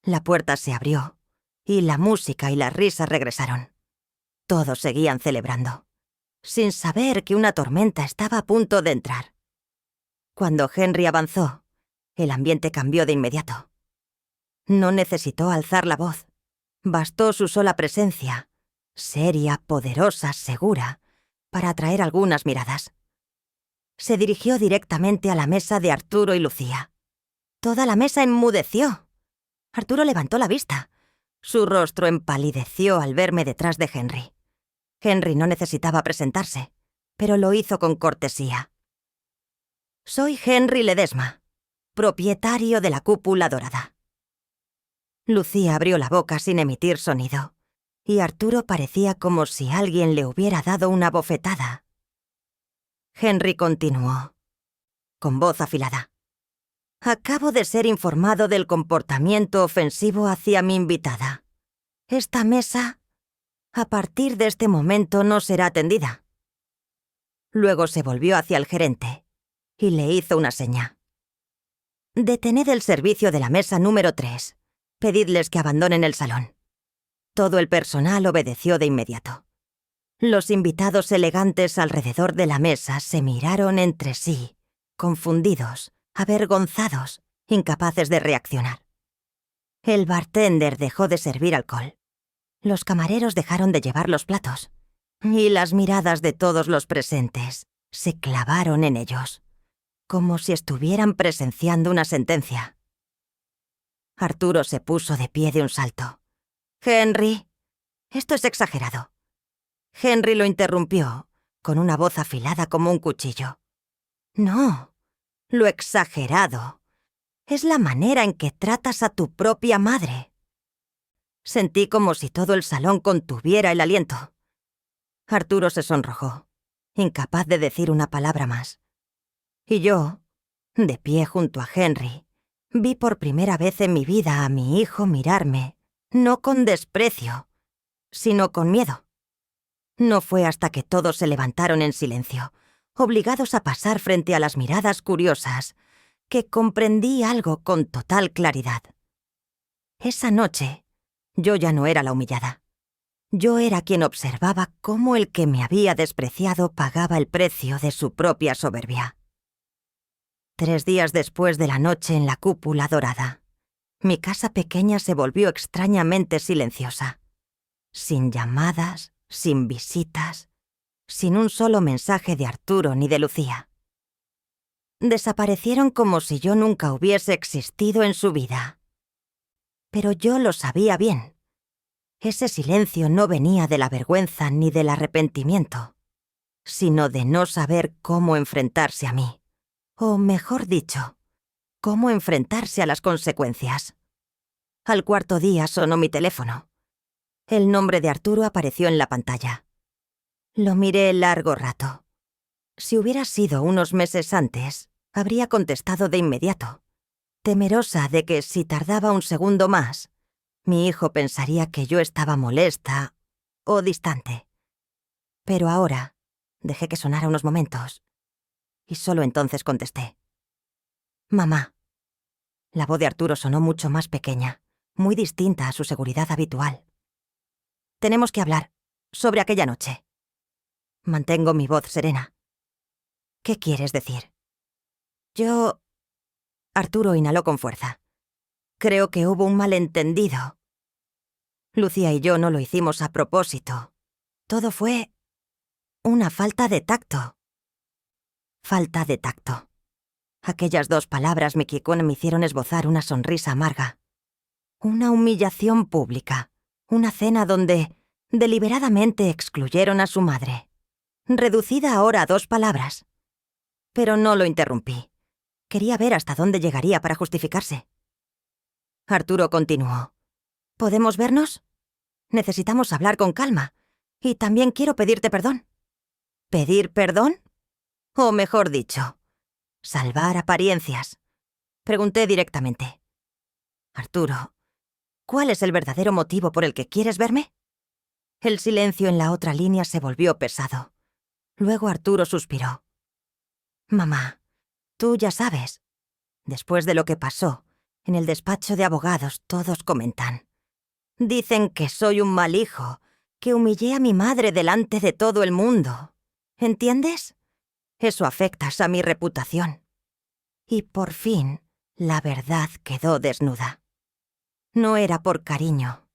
La puerta se abrió y la música y las risas regresaron. Todos seguían celebrando, sin saber que una tormenta estaba a punto de entrar. Cuando Henry avanzó, el ambiente cambió de inmediato. No necesitó alzar la voz. Bastó su sola presencia, seria, poderosa, segura, para atraer algunas miradas. Se dirigió directamente a la mesa de Arturo y Lucía. Toda la mesa enmudeció. Arturo levantó la vista. Su rostro empalideció al verme detrás de Henry. Henry no necesitaba presentarse, pero lo hizo con cortesía. «Soy Henry Ledesma, propietario de la cúpula dorada». Lucía abrió la boca sin emitir sonido, y Arturo parecía como si alguien le hubiera dado una bofetada. Henry continuó, con voz afilada. «Acabo de ser informado del comportamiento ofensivo hacia mi invitada. Esta mesa, a partir de este momento, no será atendida». Luego se volvió hacia el gerente y le hizo una seña. «Detened el servicio de la mesa número 3. Pedidles que abandonen el salón». Todo el personal obedeció de inmediato. Los invitados elegantes alrededor de la mesa se miraron entre sí, confundidos, avergonzados, incapaces de reaccionar. El bartender dejó de servir alcohol. Los camareros dejaron de llevar los platos. Y las miradas de todos los presentes se clavaron en ellos, como si estuvieran presenciando una sentencia. Arturo se puso de pie de un salto. «Henry, esto es exagerado». Henry lo interrumpió, con una voz afilada como un cuchillo. «No, lo exagerado es la manera en que tratas a tu propia madre». Sentí como si todo el salón contuviera el aliento. Arturo se sonrojó, incapaz de decir una palabra más. Y yo De pie junto a Henry, vi por primera vez en mi vida a mi hijo mirarme, no con desprecio, sino con miedo. No fue hasta que todos se levantaron en silencio, obligados a pasar frente a las miradas curiosas, que comprendí algo con total claridad. Esa noche, yo ya no era la humillada. Yo era quien observaba cómo el que me había despreciado pagaba el precio de su propia soberbia. 3 días después de la noche en la cúpula dorada, mi casa pequeña se volvió extrañamente silenciosa. Sin llamadas, sin visitas, sin un solo mensaje de Arturo ni de Lucía. Desaparecieron como si yo nunca hubiese existido en su vida. Pero yo lo sabía bien. Ese silencio no venía de la vergüenza ni del arrepentimiento, sino de no saber cómo enfrentarse a mí. O mejor dicho, cómo enfrentarse a las consecuencias. Al 4.º día sonó mi teléfono. El nombre de Arturo apareció en la pantalla. Lo miré largo rato. Si hubiera sido unos meses antes, habría contestado de inmediato, temerosa de que si tardaba un segundo más, mi hijo pensaría que yo estaba molesta o distante. Pero ahora dejé que sonara unos momentos y solo entonces contesté. «Mamá». La voz de Arturo sonó mucho más pequeña, muy distinta a su seguridad habitual. «Tenemos que hablar sobre aquella noche». Mantengo mi voz serena. «¿Qué quieres decir?» «Yo...». Arturo inhaló con fuerza. «Creo que hubo un malentendido. Lucía y yo no lo hicimos a propósito. Todo fue una falta de tacto». Falta de tacto. Aquellas 2 palabras me hicieron esbozar una sonrisa amarga. Una humillación pública. Una cena donde deliberadamente excluyeron a su madre. Reducida ahora a 2 palabras. Pero no lo interrumpí. Quería ver hasta dónde llegaría para justificarse. Arturo continuó. ¿Podemos vernos? Necesitamos hablar con calma. Y también quiero pedirte perdón. ¿Pedir perdón? O mejor dicho, salvar apariencias. Pregunté directamente. Arturo, ¿cuál es el verdadero motivo por el que quieres verme? El silencio en la otra línea se volvió pesado. Luego Arturo suspiró. Mamá, tú ya sabes. Después de lo que pasó, en el despacho de abogados todos comentan. Dicen que soy un mal hijo, que humillé a mi madre delante de todo el mundo. ¿Entiendes? Eso afecta a mi reputación. Y por fin, la verdad quedó desnuda. No era por cariño.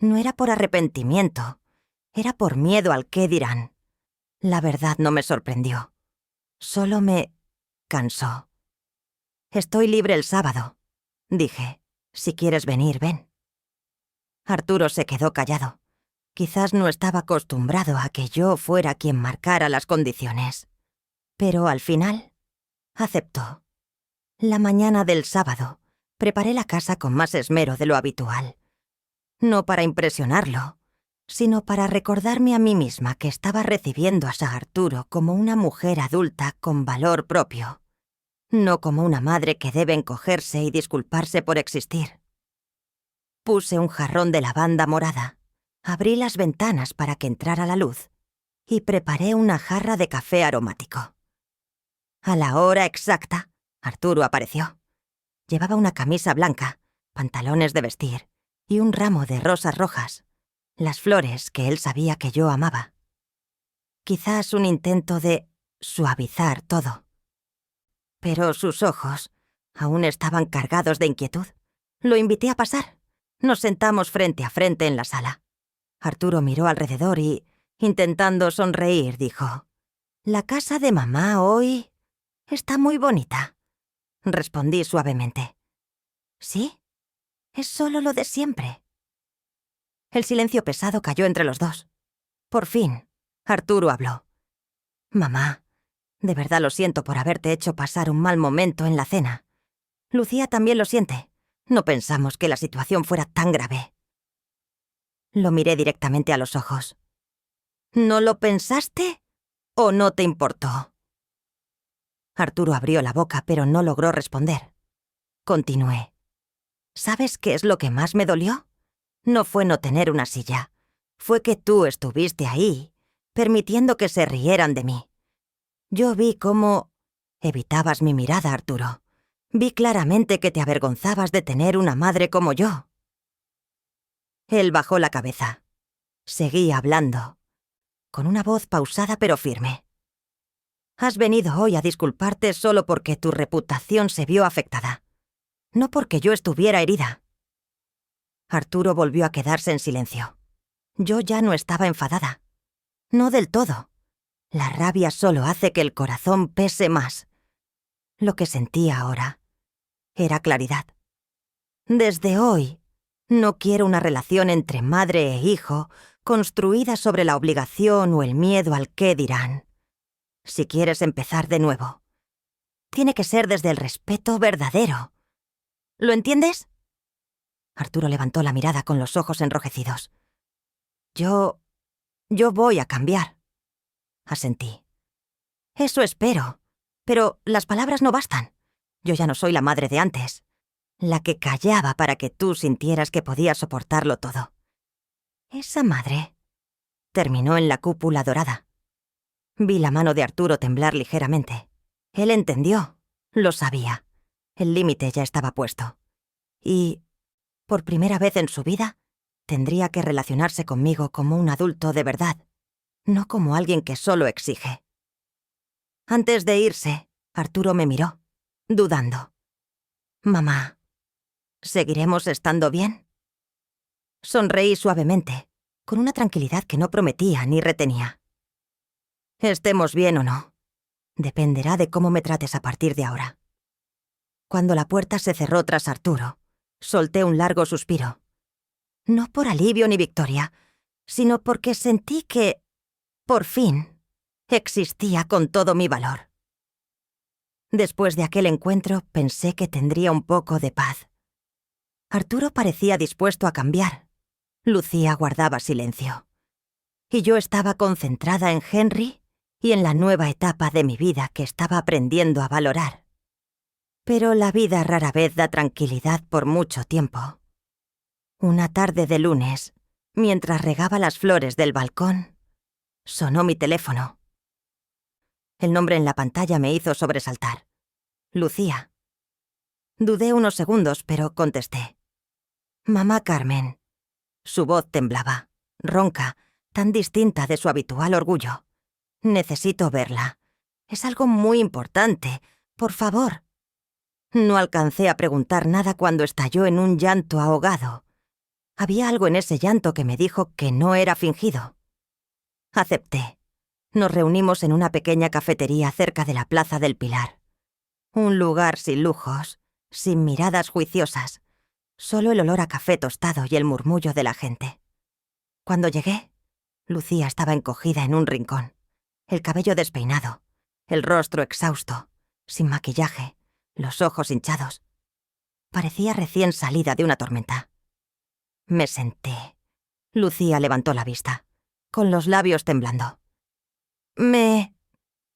No era por arrepentimiento. Era por miedo al qué dirán. La verdad no me sorprendió. Solo me cansó. «Estoy libre el sábado», dije. «Si quieres venir, ven». Arturo se quedó callado. Quizás no estaba acostumbrado a que yo fuera quien marcara las condiciones. Pero al final, aceptó. La mañana del sábado, preparé la casa con más esmero de lo habitual. No para impresionarlo, sino para recordarme a mí misma que estaba recibiendo a Sa Arturo como una mujer adulta con valor propio, no como una madre que debe encogerse y disculparse por existir. Puse un jarrón de lavanda morada, abrí las ventanas para que entrara la luz y preparé una jarra de café aromático. A la hora exacta, Arturo apareció. Llevaba una camisa blanca, pantalones de vestir y un ramo de rosas rojas, las flores que él sabía que yo amaba. Quizás un intento de suavizar todo. Pero sus ojos aún estaban cargados de inquietud. Lo invité a pasar. Nos sentamos frente a frente en la sala. Arturo miró alrededor y, intentando sonreír, dijo: «La casa de mamá hoy está muy bonita». Respondí suavemente. «¿Sí? Es solo lo de siempre». El silencio pesado cayó entre los dos. Por fin, Arturo habló. «Mamá, de verdad lo siento por haberte hecho pasar un mal momento en la cena. Lucía también lo siente. No pensamos que la situación fuera tan grave». Lo miré directamente a los ojos. «¿No lo pensaste o no te importó?». Arturo abrió la boca, pero no logró responder. Continué. ¿Sabes qué es lo que más me dolió? No fue no tener una silla. Fue que tú estuviste ahí, permitiendo que se rieran de mí. Yo vi cómo evitabas mi mirada, Arturo. Vi claramente que te avergonzabas de tener una madre como yo. Él bajó la cabeza. Seguí hablando, con una voz pausada pero firme. Has venido hoy a disculparte solo porque tu reputación se vio afectada, no porque yo estuviera herida. Arturo volvió a quedarse en silencio. Yo ya no estaba enfadada. No del todo. La rabia solo hace que el corazón pese más. Lo que sentía ahora era claridad. Desde hoy, no quiero una relación entre madre e hijo construida sobre la obligación o el miedo al qué dirán. Si quieres empezar de nuevo, tiene que ser desde el respeto verdadero. ¿Lo entiendes? Arturo levantó la mirada con los ojos enrojecidos. Yo voy a cambiar, asentí. Eso espero, pero las palabras no bastan. Yo ya no soy la madre de antes, la que callaba para que tú sintieras que podías soportarlo todo. Esa madre terminó en la cúpula dorada. Vi la mano de Arturo temblar ligeramente. Él entendió, lo sabía. El límite ya estaba puesto. Y, por primera vez en su vida, tendría que relacionarse conmigo como un adulto de verdad, no como alguien que solo exige. Antes de irse, Arturo me miró, dudando. «Mamá, ¿seguiremos estando bien?» Sonreí suavemente, con una tranquilidad que no prometía ni retenía. «Estemos bien o no, dependerá de cómo me trates a partir de ahora». Cuando la puerta se cerró tras Arturo, solté un largo suspiro. No por alivio ni victoria, sino porque sentí que, por fin, existía con todo mi valor. Después de aquel encuentro pensé que tendría un poco de paz. Arturo parecía dispuesto a cambiar. Lucía guardaba silencio. Y yo estaba concentrada en Henry y en la nueva etapa de mi vida que estaba aprendiendo a valorar. Pero la vida rara vez da tranquilidad por mucho tiempo. Una tarde de lunes, mientras regaba las flores del balcón, sonó mi teléfono. El nombre en la pantalla me hizo sobresaltar. Lucía. Dudé unos segundos, pero contesté. «Mamá Carmen». Su voz temblaba, ronca, tan distinta de su habitual orgullo. «Necesito verla. Es algo muy importante. Por favor». No alcancé a preguntar nada cuando estalló en un llanto ahogado. Había algo en ese llanto que me dijo que no era fingido. Acepté. Nos reunimos en una pequeña cafetería cerca de la Plaza del Pilar. Un lugar sin lujos, sin miradas juiciosas, solo el olor a café tostado y el murmullo de la gente. Cuando llegué, Lucía estaba encogida en un rincón, el cabello despeinado, el rostro exhausto, sin maquillaje, los ojos hinchados. Parecía recién salida de una tormenta. Me senté. Lucía levantó la vista, con los labios temblando. Me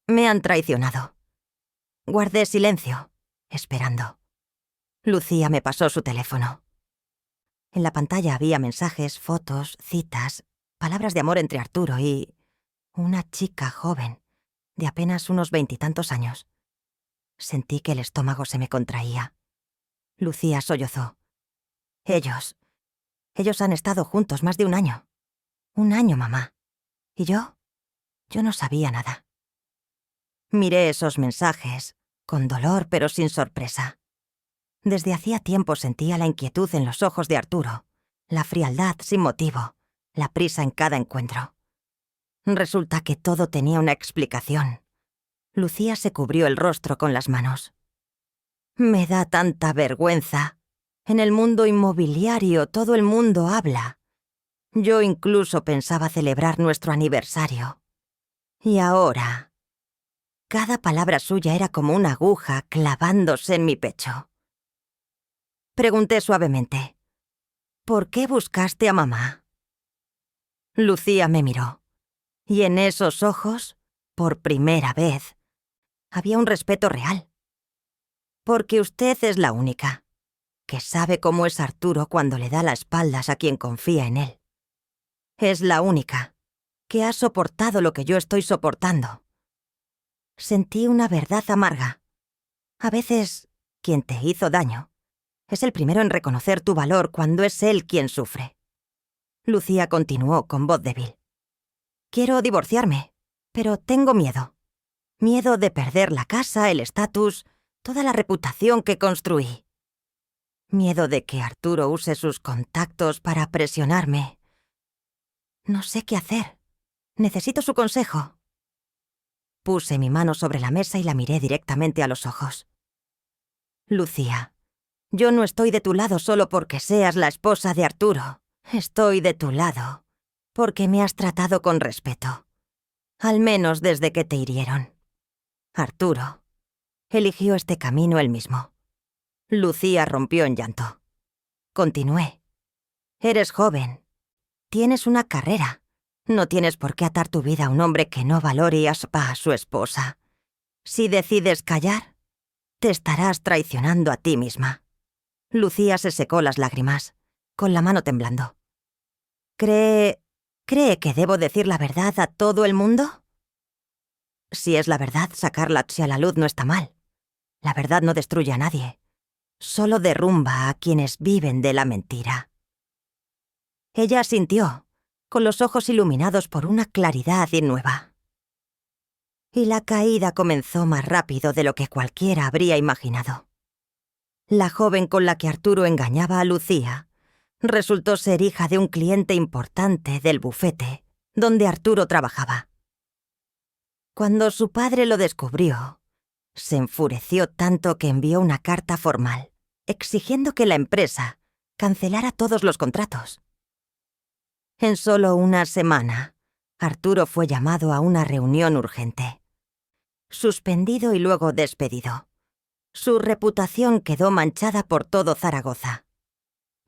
han traicionado. Guardé silencio, esperando. Lucía me pasó su teléfono. En la pantalla había mensajes, fotos, citas, palabras de amor entre Arturo y una chica joven, de apenas unos 20 años. Sentí que el estómago se me contraía. Lucía sollozó. Ellos han estado juntos más de un año. Un año, mamá. ¿Y yo? Yo no sabía nada. Miré esos mensajes, con dolor pero sin sorpresa. Desde hacía tiempo sentía la inquietud en los ojos de Arturo, la frialdad sin motivo, la prisa en cada encuentro. Resulta que todo tenía una explicación. Lucía se cubrió el rostro con las manos. Me da tanta vergüenza. En el mundo inmobiliario todo el mundo habla. Yo incluso pensaba celebrar nuestro aniversario. Y ahora, cada palabra suya era como una aguja clavándose en mi pecho. Pregunté suavemente, «¿Por qué buscaste a mamá?» Lucía me miró, y en esos ojos, por primera vez, Había un respeto real. Porque usted es la única que sabe cómo es Arturo cuando le da la espaldas a quien confía en él. Es la única que ha soportado lo que yo estoy soportando. Sentí una verdad amarga. A veces, quien te hizo daño es el primero en reconocer tu valor cuando es él quien sufre. Lucía continuó con voz débil. Quiero divorciarme, pero tengo miedo. Miedo de perder la casa, el estatus, toda la reputación que construí. Miedo de que Arturo use sus contactos para presionarme. No sé qué hacer. Necesito su consejo. Puse mi mano sobre la mesa y la miré directamente a los ojos. Lucía, yo no estoy de tu lado solo porque seas la esposa de Arturo. Estoy de tu lado porque me has tratado con respeto. Al menos desde que te hirieron. Arturo eligió este camino él mismo. Lucía rompió en llanto. Continué. Eres joven. Tienes una carrera. No tienes por qué atar tu vida a un hombre que no valore a su esposa. Si decides callar, te estarás traicionando a ti misma. Lucía se secó las lágrimas, con la mano temblando. ¿Cree que debo decir la verdad a todo el mundo? Si es la verdad, sacarla hacia la luz no está mal. La verdad no destruye a nadie. Solo derrumba a quienes viven de la mentira. Ella asintió, con los ojos iluminados por una claridad nueva. Y la caída comenzó más rápido de lo que cualquiera habría imaginado. La joven con la que Arturo engañaba a Lucía resultó ser hija de un cliente importante del bufete donde Arturo trabajaba. Cuando su padre lo descubrió, se enfureció tanto que envió una carta formal exigiendo que la empresa cancelara todos los contratos. En solo una semana, Arturo fue llamado a una reunión urgente. Suspendido y luego despedido. Su reputación quedó manchada por todo Zaragoza.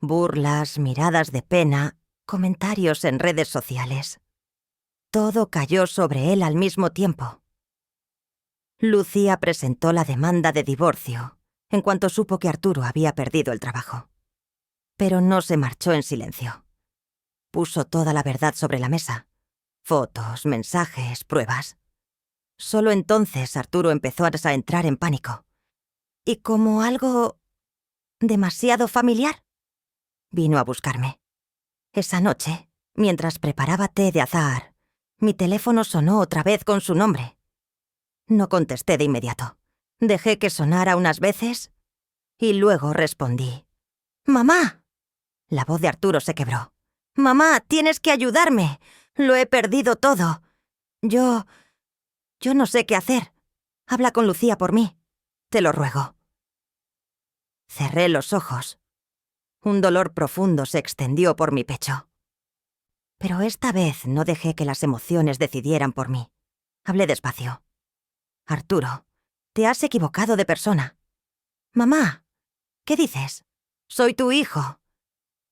Burlas, miradas de pena, comentarios en redes sociales. Todo cayó sobre él al mismo tiempo. Lucía presentó la demanda de divorcio en cuanto supo que Arturo había perdido el trabajo. Pero no se marchó en silencio. Puso toda la verdad sobre la mesa. Fotos, mensajes, pruebas. Solo entonces Arturo empezó a entrar en pánico. Y como algo demasiado familiar, vino a buscarme. Esa noche, mientras preparaba té de azahar, mi teléfono sonó otra vez con su nombre. No contesté de inmediato. Dejé que sonara unas veces y luego respondí. ¡Mamá! La voz de Arturo se quebró. ¡Mamá, tienes que ayudarme! Lo he perdido todo. Yo no sé qué hacer. Habla con Lucía por mí. Te lo ruego. Cerré los ojos. Un dolor profundo se extendió por mi pecho. Pero esta vez no dejé que las emociones decidieran por mí. Hablé despacio. Arturo, te has equivocado de persona. Mamá, ¿qué dices? Soy tu hijo.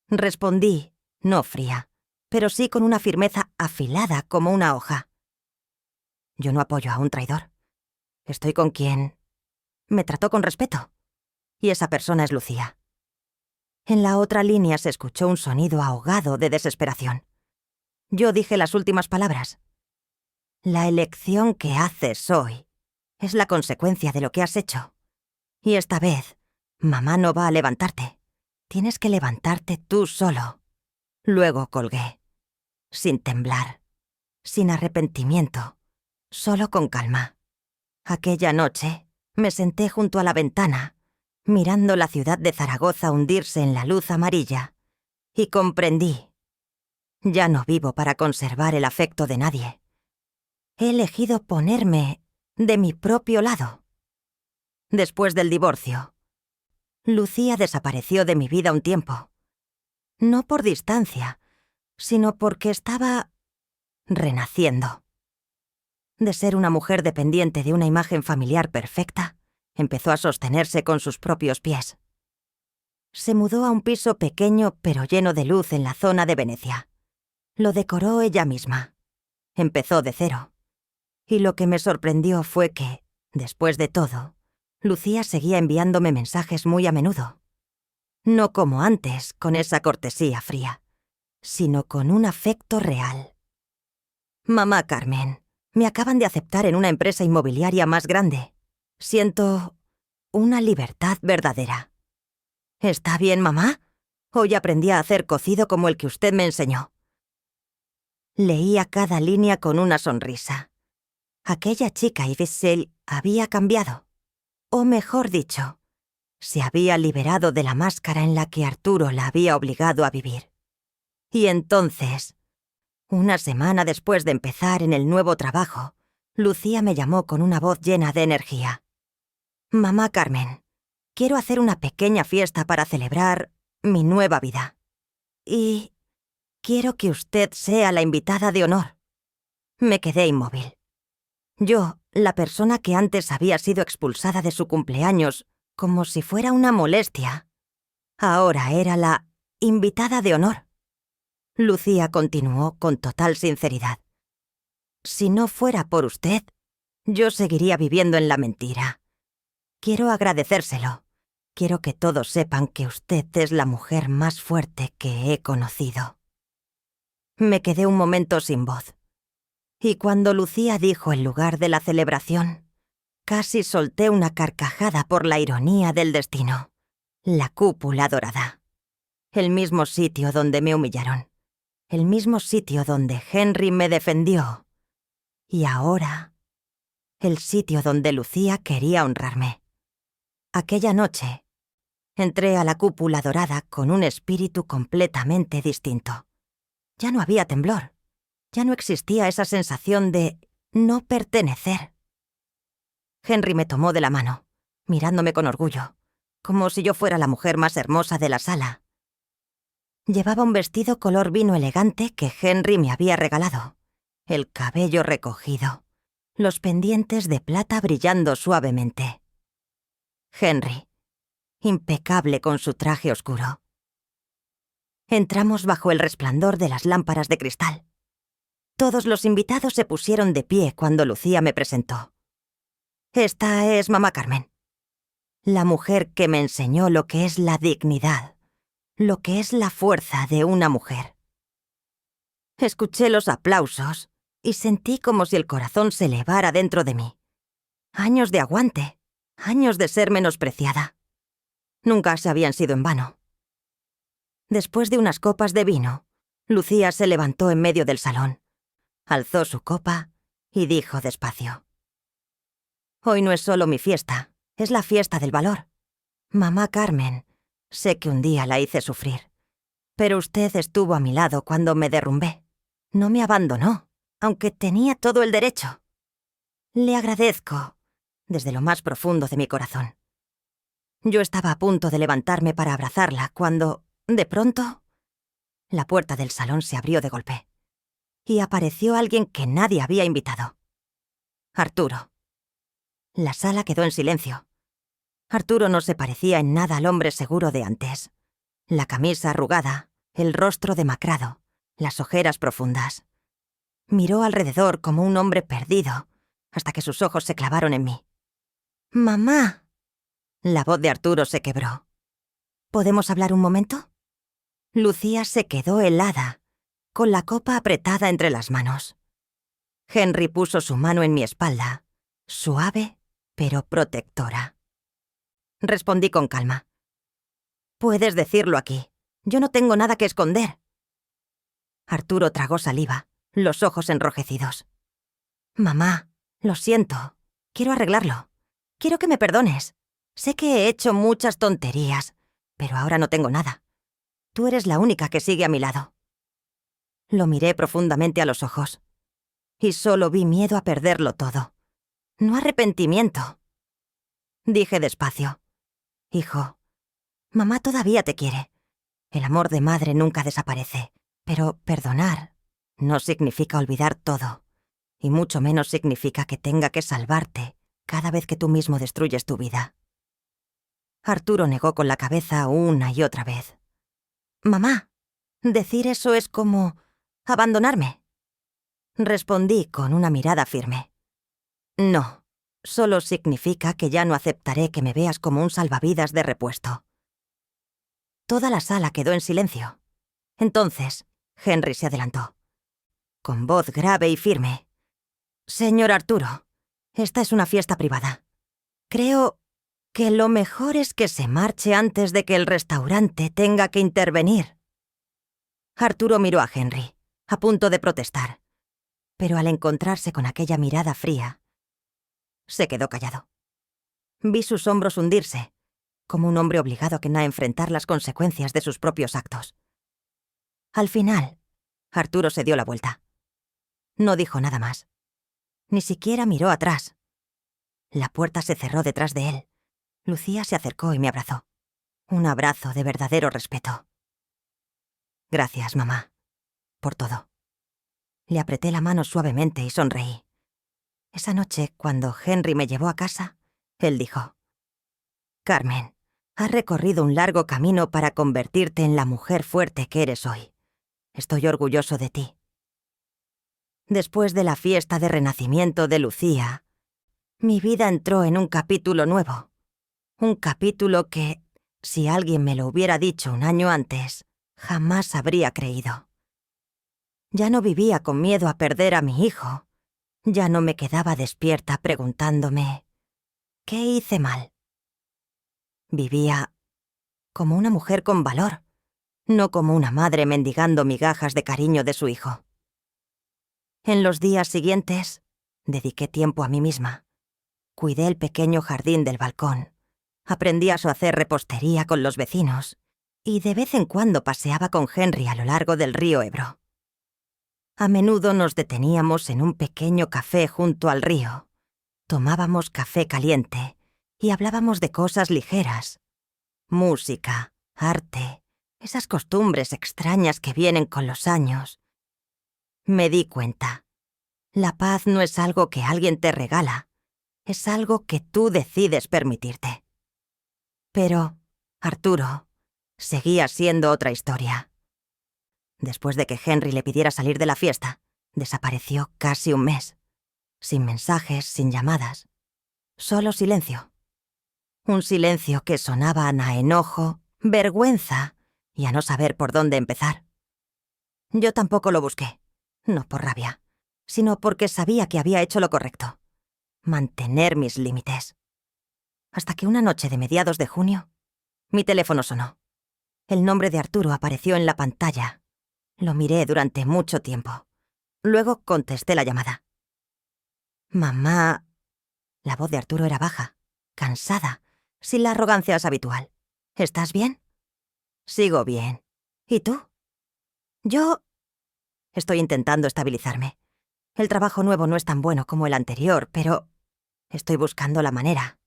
Respondí, no fría, pero sí con una firmeza afilada como una hoja. Yo no apoyo a un traidor. Estoy con quien me trató con respeto. Y esa persona es Lucía. En la otra línea se escuchó un sonido ahogado de desesperación. Yo dije las últimas palabras. La elección que haces hoy es la consecuencia de lo que has hecho. Y esta vez, mamá no va a levantarte. Tienes que levantarte tú solo. Luego colgué, sin temblar, sin arrepentimiento, solo con calma. Aquella noche me senté junto a la ventana, mirando la ciudad de Zaragoza hundirse en la luz amarilla, y comprendí. Ya no vivo para conservar el afecto de nadie. He elegido ponerme de mi propio lado. Después del divorcio, Lucía desapareció de mi vida un tiempo. No por distancia, sino porque estaba renaciendo. De ser una mujer dependiente de una imagen familiar perfecta, empezó a sostenerse con sus propios pies. Se mudó a un piso pequeño pero lleno de luz en la zona de Venecia. Lo decoró ella misma. Empezó de cero. Y lo que me sorprendió fue que, Después de todo, Lucía seguía enviándome mensajes muy a menudo. No como antes, con esa cortesía fría, sino con un afecto real. Mamá Carmen, me acaban de aceptar en una empresa inmobiliaria más grande. Siento una libertad verdadera. ¿Está bien, mamá? Hoy aprendí a hacer cocido como el que usted me enseñó. Leía cada línea con una sonrisa. Aquella chica Yves había cambiado. O mejor dicho, se había liberado de la máscara en la que Arturo la había obligado a vivir. Y entonces, una semana después de empezar en el nuevo trabajo, Lucía me llamó con una voz llena de energía. Mamá Carmen, quiero hacer una pequeña fiesta para celebrar mi nueva vida. Y quiero que usted sea la invitada de honor. Me quedé inmóvil. Yo, la persona que antes había sido expulsada de su cumpleaños como si fuera una molestia, ahora era la invitada de honor. Lucía continuó con total sinceridad. Si no fuera por usted, yo seguiría viviendo en la mentira. Quiero agradecérselo. Quiero que todos sepan que usted es la mujer más fuerte que he conocido. Me quedé un momento sin voz. Y cuando Lucía dijo el lugar de la celebración, casi solté una carcajada por la ironía del destino. La cúpula dorada. El mismo sitio donde me humillaron. El mismo sitio donde Henry me defendió. Y ahora, el sitio donde Lucía quería honrarme. Aquella noche, entré a la cúpula dorada con un espíritu completamente distinto. Ya no había temblor. Ya no existía esa sensación de no pertenecer. Henry me tomó de la mano, mirándome con orgullo, como si yo fuera la mujer más hermosa de la sala. Llevaba un vestido color vino elegante que Henry me había regalado, el cabello recogido, los pendientes de plata brillando suavemente. Henry, impecable con su traje oscuro. Entramos bajo el resplandor de las lámparas de cristal. Todos los invitados se pusieron de pie cuando Lucía me presentó. Esta es mamá Carmen, la mujer que me enseñó lo que es la dignidad, lo que es la fuerza de una mujer. Escuché los aplausos y sentí como si el corazón se elevara dentro de mí. Años de aguante, años de ser menospreciada. Nunca se habían sido en vano. Después de unas copas de vino, Lucía se levantó en medio del salón, alzó su copa y dijo despacio: Hoy no es solo mi fiesta, es la fiesta del valor. Mamá Carmen, sé que un día la hice sufrir, pero usted estuvo a mi lado cuando me derrumbé. No me abandonó, aunque tenía todo el derecho. Le agradezco, desde lo más profundo de mi corazón. Yo estaba a punto de levantarme para abrazarla cuando, de pronto, la puerta del salón se abrió de golpe y apareció alguien que nadie había invitado. Arturo. La sala quedó en silencio. Arturo no se parecía en nada al hombre seguro de antes. La camisa arrugada, el rostro demacrado, las ojeras profundas. Miró alrededor como un hombre perdido, hasta que sus ojos se clavaron en mí. «¡Mamá!». La voz de Arturo se quebró. «¿Podemos hablar un momento?». Lucía se quedó helada, con la copa apretada entre las manos. Henry puso su mano en mi espalda, suave pero protectora. Respondí con calma. «Puedes decirlo aquí. Yo no tengo nada que esconder». Arturo tragó saliva, los ojos enrojecidos. «Mamá, lo siento. Quiero arreglarlo. Quiero que me perdones. Sé que he hecho muchas tonterías, pero ahora no tengo nada. Tú eres la única que sigue a mi lado». Lo miré profundamente a los ojos. Y solo vi miedo a perderlo todo. No arrepentimiento. Dije despacio: «Hijo, mamá todavía te quiere. El amor de madre nunca desaparece, pero perdonar no significa olvidar todo, y mucho menos significa que tenga que salvarte cada vez que tú mismo destruyes tu vida». Arturo negó con la cabeza una y otra vez. «Mamá, decir eso es como abandonarme». Respondí con una mirada firme. «No, solo significa que ya no aceptaré que me veas como un salvavidas de repuesto. Toda la sala quedó en silencio. Entonces, Henry se adelantó. Con voz grave y firme. «Señor Arturo, esta es una fiesta privada. Creo que lo mejor es que se marche antes de que el restaurante tenga que intervenir». Arturo miró a Henry, a punto de protestar, pero al encontrarse con aquella mirada fría, se quedó callado. Vi sus hombros hundirse, como un hombre obligado a enfrentar las consecuencias de sus propios actos. Al final, Arturo se dio la vuelta. No dijo nada más. Ni siquiera miró atrás. La puerta se cerró detrás de él. Lucía se acercó y me abrazó. Un abrazo de verdadero respeto. «Gracias, mamá, por todo». Le apreté la mano suavemente y sonreí. Esa noche, cuando Henry me llevó a casa, él dijo: «Carmen, has recorrido un largo camino para convertirte en la mujer fuerte que eres hoy. Estoy orgulloso de ti». Después de la fiesta de renacimiento de Lucía, mi vida entró en un capítulo nuevo. Un capítulo que, si alguien me lo hubiera dicho un año antes, jamás habría creído. Ya no vivía con miedo a perder a mi hijo. Ya no me quedaba despierta preguntándome ¿qué hice mal? Vivía como una mujer con valor, no como una madre mendigando migajas de cariño de su hijo. En los días siguientes, dediqué tiempo a mí misma. Cuidé el pequeño jardín del balcón. Aprendí a hacer repostería con los vecinos. Y de vez en cuando paseaba con Henry a lo largo del río Ebro. A menudo nos deteníamos en un pequeño café junto al río. Tomábamos café caliente y hablábamos de cosas ligeras. Música, arte, esas costumbres extrañas que vienen con los años. Me di cuenta. La paz no es algo que alguien te regala, es algo que tú decides permitirte. Pero, Arturo, seguía siendo otra historia. Después de que Henry le pidiera salir de la fiesta, desapareció casi un mes. Sin mensajes, sin llamadas. Solo silencio. Un silencio que sonaba a enojo, vergüenza y a no saber por dónde empezar. Yo tampoco lo busqué, no por rabia, sino porque sabía que había hecho lo correcto. Mantener mis límites. Hasta que una noche de mediados de junio, mi teléfono sonó. El nombre de Arturo apareció en la pantalla. Lo miré durante mucho tiempo. Luego contesté la llamada. «Mamá». La voz de Arturo era baja, cansada, sin la arrogancia habitual. «¿Estás bien?» «Sigo bien. ¿Y tú?» «Yo...» Estoy intentando estabilizarme. El trabajo nuevo no es tan bueno como el anterior, pero estoy buscando la manera.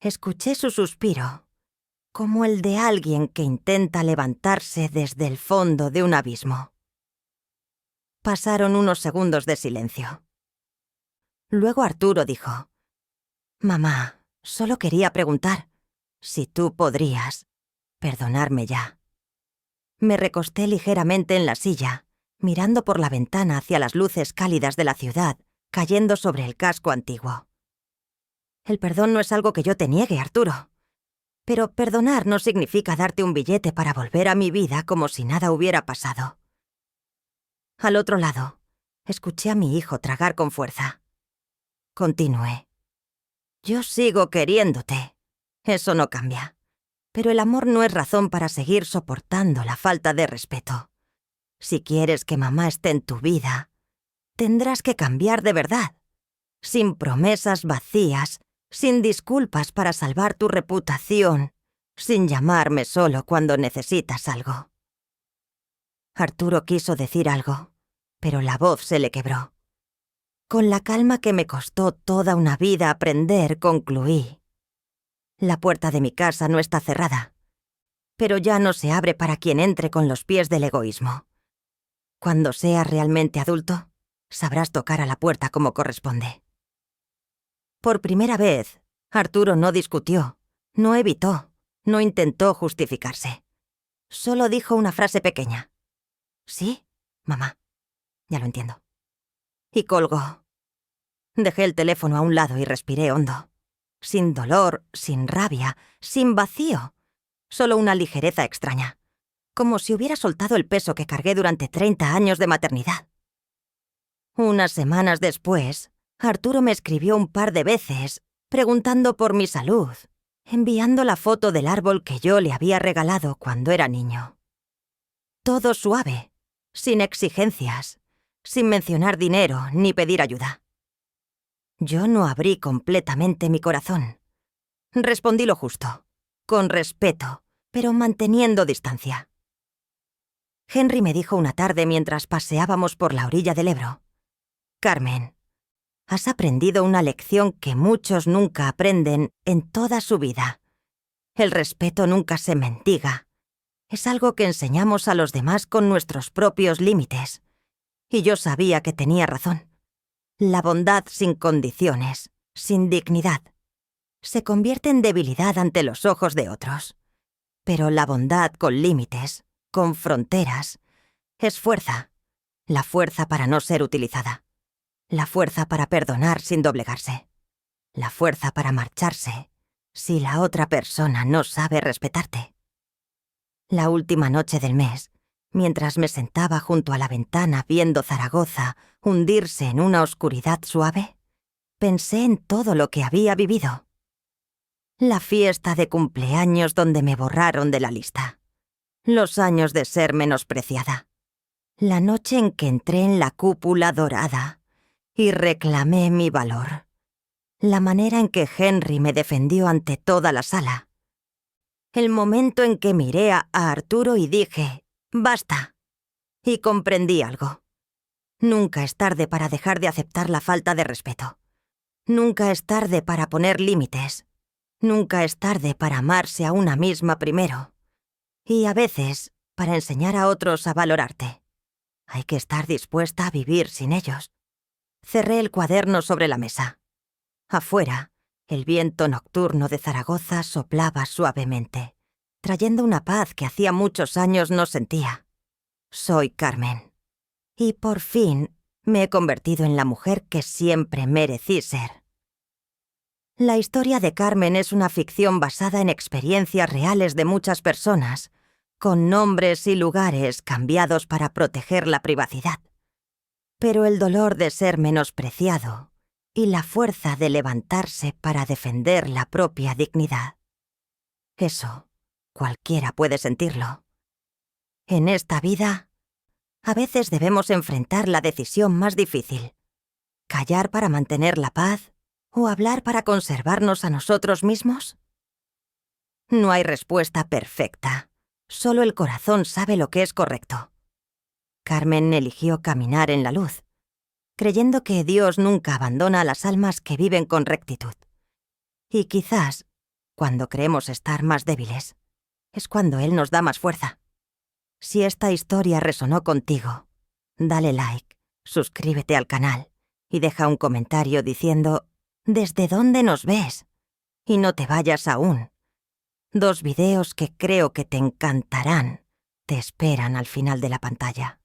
Escuché su suspiro, como el de alguien que intenta levantarse desde el fondo de un abismo. Pasaron unos segundos de silencio. Luego Arturo dijo: «Mamá, solo quería preguntar si tú podrías perdonarme ya». Me recosté ligeramente en la silla, mirando por la ventana hacia las luces cálidas de la ciudad cayendo sobre el casco antiguo. El perdón no es algo que yo te niegue, Arturo. Pero perdonar no significa darte un billete para volver a mi vida como si nada hubiera pasado. Al otro lado, escuché a mi hijo tragar con fuerza. Continué. «Yo sigo queriéndote. Eso no cambia. Pero el amor no es razón para seguir soportando la falta de respeto. Si quieres que mamá esté en tu vida, tendrás que cambiar de verdad. Sin promesas vacías, sin disculpas para salvar tu reputación, sin llamarme solo cuando necesitas algo». Arturo quiso decir algo, pero la voz se le quebró. Con la calma que me costó toda una vida aprender, concluí: «La puerta de mi casa no está cerrada, pero ya no se abre para quien entre con los pies del egoísmo. Cuando seas realmente adulto, sabrás tocar a la puerta como corresponde». Por primera vez, Arturo no discutió, no evitó, no intentó justificarse. Solo dijo una frase pequeña: «Sí, mamá, ya lo entiendo». Y colgó. Dejé el teléfono a un lado y respiré hondo. Sin dolor, sin rabia, sin vacío. Solo una ligereza extraña. Como si hubiera soltado el peso que cargué durante 30 años de maternidad. Unas semanas después, Arturo me escribió un par de veces, preguntando por mi salud, enviando la foto del árbol que yo le había regalado cuando era niño. Todo suave, sin exigencias, sin mencionar dinero ni pedir ayuda. Yo no abrí completamente mi corazón. Respondí lo justo, con respeto, pero manteniendo distancia. Henry me dijo una tarde mientras paseábamos por la orilla del Ebro: Carmen, has aprendido una lección que muchos nunca aprenden en toda su vida. El respeto nunca se mendiga. Es algo que enseñamos a los demás con nuestros propios límites. Y yo sabía que tenía razón. La bondad sin condiciones, sin dignidad, se convierte en debilidad ante los ojos de otros. Pero la bondad con límites, con fronteras, es fuerza. La fuerza para no ser utilizada. La fuerza para perdonar sin doblegarse. La fuerza para marcharse si la otra persona no sabe respetarte. La última noche del mes, mientras me sentaba junto a la ventana viendo Zaragoza hundirse en una oscuridad suave, pensé en todo lo que había vivido. La fiesta de cumpleaños donde me borraron de la lista. Los años de ser menospreciada. La noche en que entré en la cúpula dorada y reclamé mi valor. La manera en que Henry me defendió ante toda la sala. El momento en que miré a Arturo y dije: «Basta». Y comprendí algo. Nunca es tarde para dejar de aceptar la falta de respeto. Nunca es tarde para poner límites. Nunca es tarde para amarse a una misma primero. Y a veces, para enseñar a otros a valorarte. Hay que estar dispuesta a vivir sin ellos. Cerré el cuaderno sobre la mesa. Afuera, el viento nocturno de Zaragoza soplaba suavemente, trayendo una paz que hacía muchos años no sentía. Soy Carmen. Y por fin me he convertido en la mujer que siempre merecí ser. La historia de Carmen es una ficción basada en experiencias reales de muchas personas, con nombres y lugares cambiados para proteger la privacidad. Pero el dolor de ser menospreciado y la fuerza de levantarse para defender la propia dignidad. Eso, cualquiera puede sentirlo. En esta vida, a veces debemos enfrentar la decisión más difícil: callar para mantener la paz o hablar para conservarnos a nosotros mismos. No hay respuesta perfecta, solo el corazón sabe lo que es correcto. Carmen eligió caminar en la luz, creyendo que Dios nunca abandona a las almas que viven con rectitud. Y quizás, cuando creemos estar más débiles, es cuando Él nos da más fuerza. Si esta historia resonó contigo, dale like, suscríbete al canal y deja un comentario diciendo ¿desde dónde nos ves? Y no te vayas aún. 2 videos que creo que te encantarán te esperan al final de la pantalla.